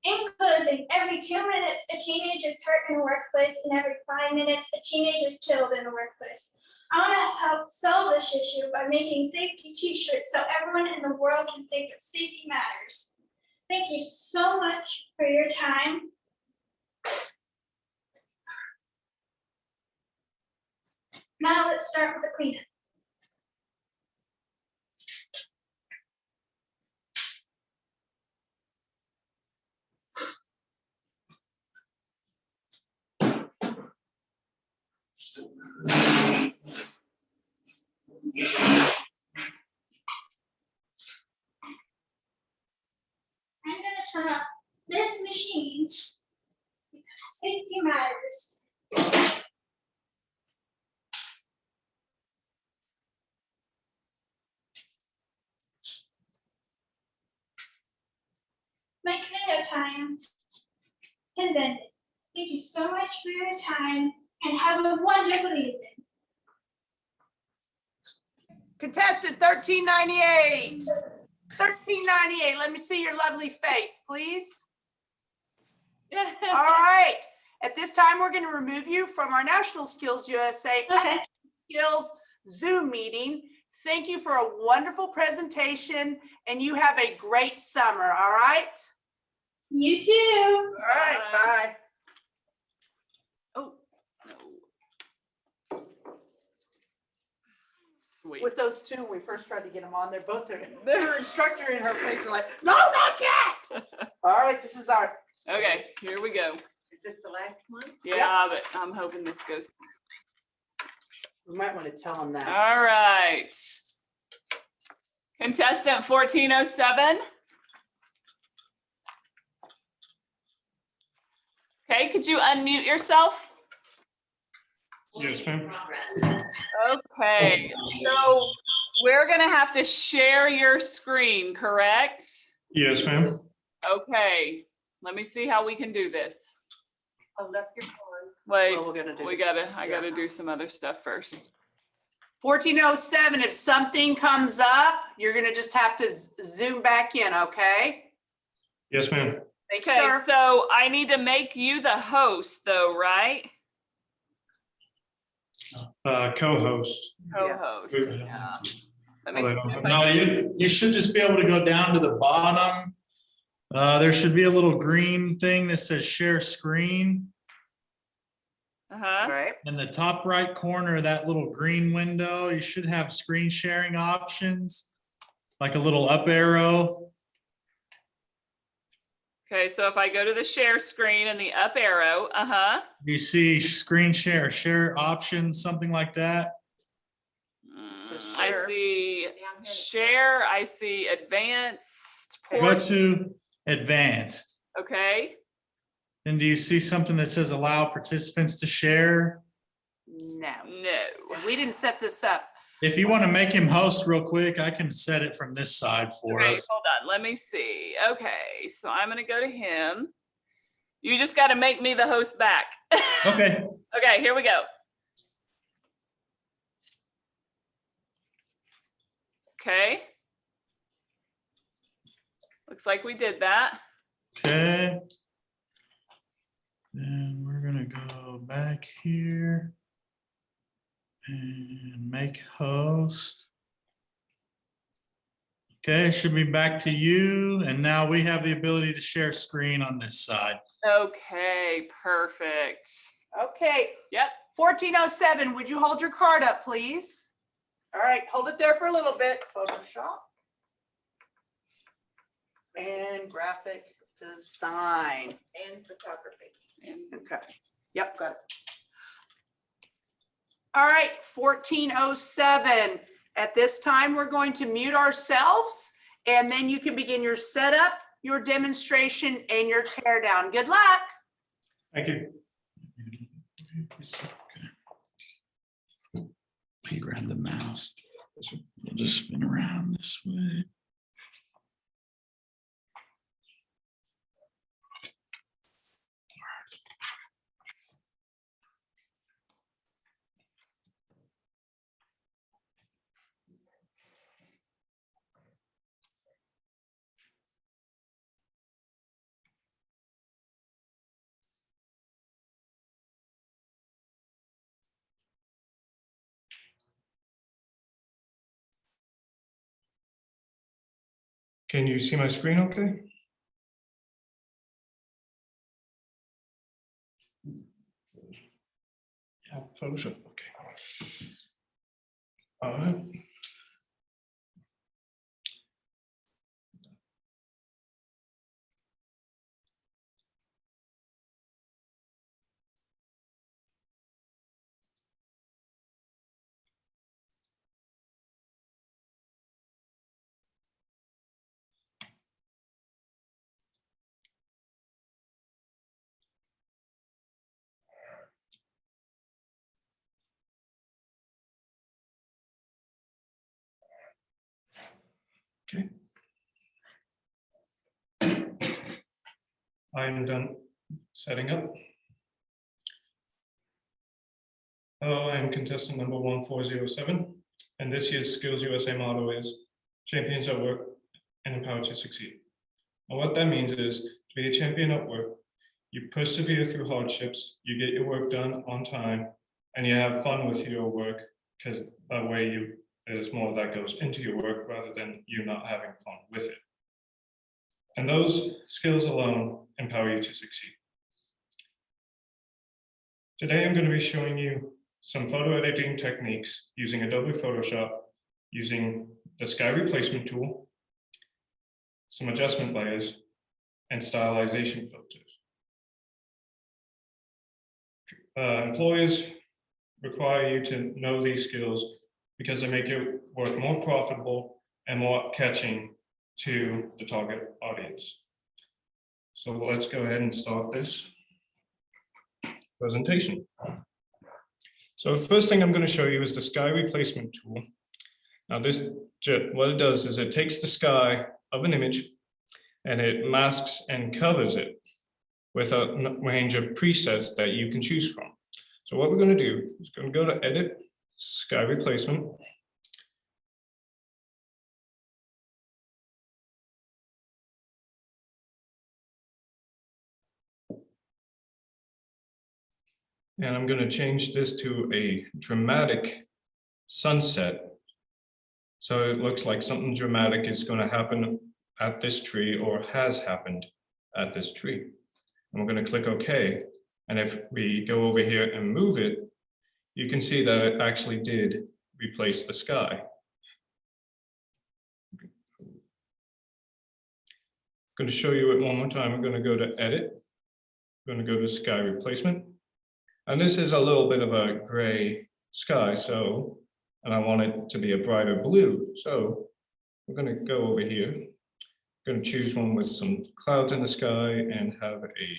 In closing, every 2 minutes, a teenager is hurt in a workplace, and every 5 minutes, a teenager is killed in a workplace. I want to help solve this issue by making safety t-shirts so everyone in the world can think of safety matters. Thank you so much for your time. Now let's start with the cleanup. I'm going to turn off this machine because safety matters. My cleanup time has ended. Thank you so much for your time and have a wonderful evening. Contestant 1398. 1398, let me see your lovely face, please. All right, at this time, we're going to remove you from our National Skills USA Skills Zoom meeting. Thank you for a wonderful presentation, and you have a great summer, all right? You too. All right, bye. Oh, no. Sweet. With those two, when we first tried to get them on, their instructor and her face are like, no, not yet. All right, this is our. Okay, here we go. Is this the last one? Yeah, but I'm hoping this goes. We might want to tell them that. All right. Contestant 1407. Okay, could you unmute yourself? Yes, ma'am. Okay, so we're gonna have to share your screen, correct? Yes, ma'am. Okay, let me see how we can do this. Hold up your phone. Wait, Well, we're gonna do we this. I gotta do some other stuff first. 1407, if something comes up, you're gonna just have to zoom back in, okay? Yes, ma'am. Thank you, Okay, sir. so I need to make you the host though, right? Co-host. Co-host, yeah. Let me see if I No, you should just be able to go down to the bottom. There should be a little green thing that says share screen. Uh-huh. Right. In the top right corner of that little green window, you should have screen sharing options, like a little up arrow. Okay, so if I go to the share screen and the up arrow, uh-huh. You see screen share options, something like that. I see share, I see advanced. Go to advanced. Okay, And do you see something that says allow participants to share? No. no. We didn't set this up. If you want to make him host real quick, I can set it from this side for Okay, us. hold on, let me see. Okay, so I'm gonna go to him. You just gotta make me the host back. Okay. Okay, here we go. Okay. Looks like we did that. Okay. Then we're gonna go back here and make host. Okay, should be back to you. And now we have the ability to share screen on this side. Okay, perfect. Okay. Yep. 1407, would you hold your card up, please? All right, hold it there for a little bit. Photoshop. And graphic design. And photography. Okay. Yep, got it. All right, 1407. At this time, we're going to mute ourselves, and then you can begin your setup, your demonstration, and your tear down. Good luck. Thank you. You grab the mouse. We'll just spin around this way. Can you see my screen okay? Yeah, Photoshop, okay. All right. Okay. I'm done setting up. Hello, I am contestant number 1407, and this year's Skills USA motto is Champions at Work and Empowered to Succeed. And what that means is to be a champion at work, you persevere through hardships, you get your work done on time, and you have fun with your work, because that way there's more that goes into your work rather than you not having fun with it. And those skills alone empower you to succeed. Today, I'm going to be showing you some photo editing techniques using Adobe Photoshop, using the sky replacement tool, some adjustment layers, and stylization filters. Employers require you to know these skills because they make your work more profitable and more catching to the target audience. So let's go ahead and start this presentation. So the first thing I'm going to show you is the sky replacement tool. Now this, what it does is it takes the sky of an image and it masks and covers it with a range of presets that you can choose from. So what we're going to do is going to go to Edit, Sky Replacement. And I'm going to change this to a dramatic sunset. So it looks like something dramatic is going to happen at this tree or has happened at this tree. And we're going to click OK. And if we go over here and move it, you can see that it actually did replace the sky. I'm going to show you it one more time. I'm going to go to Edit. I'm going to go to Sky Replacement. And this is a little bit of a gray sky, so, and I want it to be a brighter blue. So we're going to go over here. I'm going to choose one with some clouds in the sky and have a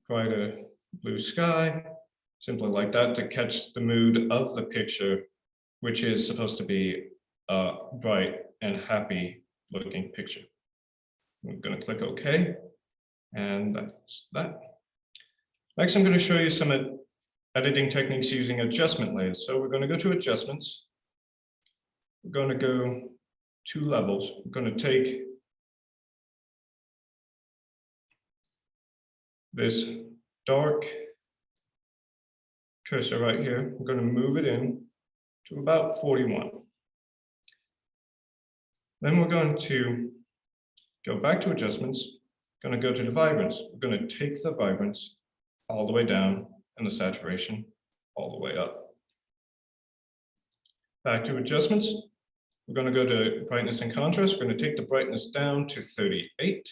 brighter blue sky, simply like that, to catch the mood of the picture, which is supposed to be a bright and happy looking picture. I'm going to click OK, and that's that. Next, I'm going to show you some editing techniques using adjustment layers. So we're going to go to adjustments. We're going to go 2 levels. We're going to take this dark cursor right here. We're going to move it in to about 41. Then we're going to go back to adjustments. Going to go to the vibrance. We're going to take the vibrance all the way down and the saturation all the way up. Back to adjustments. We're going to go to brightness and contrast. We're going to take the brightness down to 38.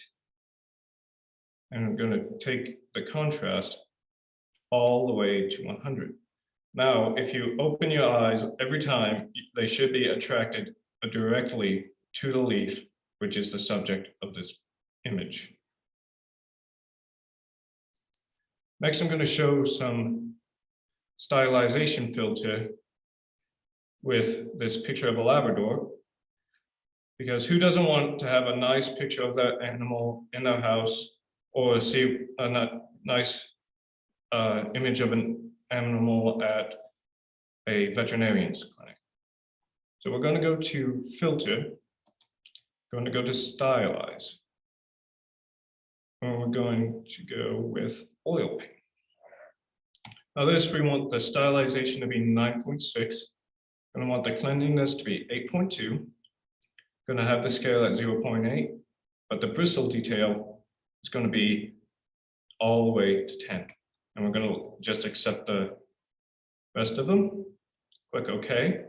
And we're going to take the contrast all the way to 100. Now, if you open your eyes every time, they should be attracted directly to the leaf, which is the subject of this image. Next, I'm going to show some stylization filter with this picture of a Labrador, because who doesn't want to have a nice picture of that animal in their house, or see a nice image of an animal at a veterinarian's clinic? So we're going to go to Filter, going to go to Stylize. And we're going to go with Oil Paint. Now this, we want the stylization to be 9.6. Going to want the cleanliness to be 8.2. Going to have the scale at 0.8, but the bristle detail is going to be all the way to 10. And we're going to just accept the rest of them. Click OK.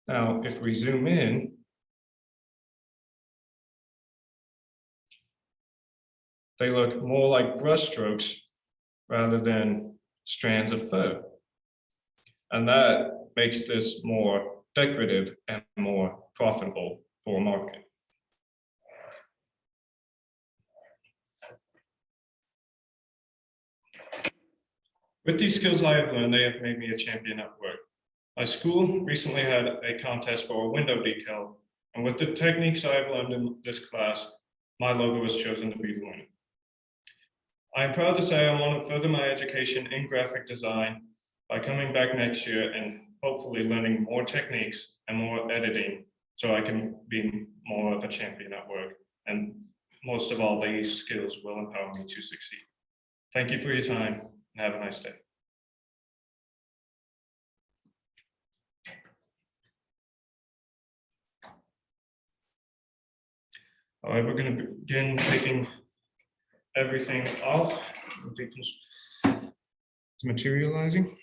Now, if we zoom in, they look more like brush strokes rather than strands of fur. And that makes this more decorative and more profitable for marketing. With these skills I have learned, they have made me a champion at work. My school recently had a contest for a window decal, and with the techniques I have learned in this class, my logo was chosen to be the winner. I am proud to say I want to further my education in graphic design by coming back next year and hopefully learning more techniques and more editing so I can be more of a champion at work. And most of all, these skills will empower me to succeed. Thank you for your time and have a nice day. All right, we're going to begin taking everything off, materializing.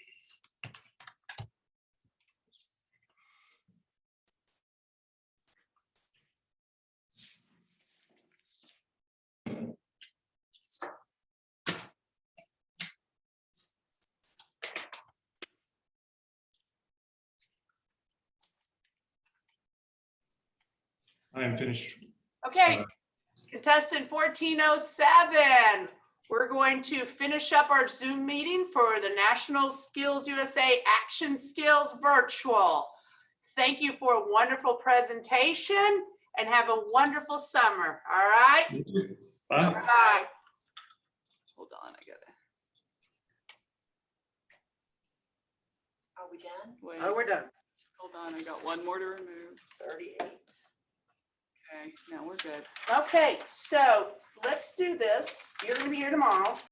I am finished. Okay, contestant 1407. We're going to finish up our Zoom meeting for the National Skills USA Action Skills Virtual. Thank you for a wonderful presentation and have a wonderful summer. All right? Bye. Bye. Hold on, I gotta. Are we done? Wait, Oh, we're done. hold on, I got one more to remove. 38. Okay, now we're good. Okay, so let's do this. You're gonna be here tomorrow.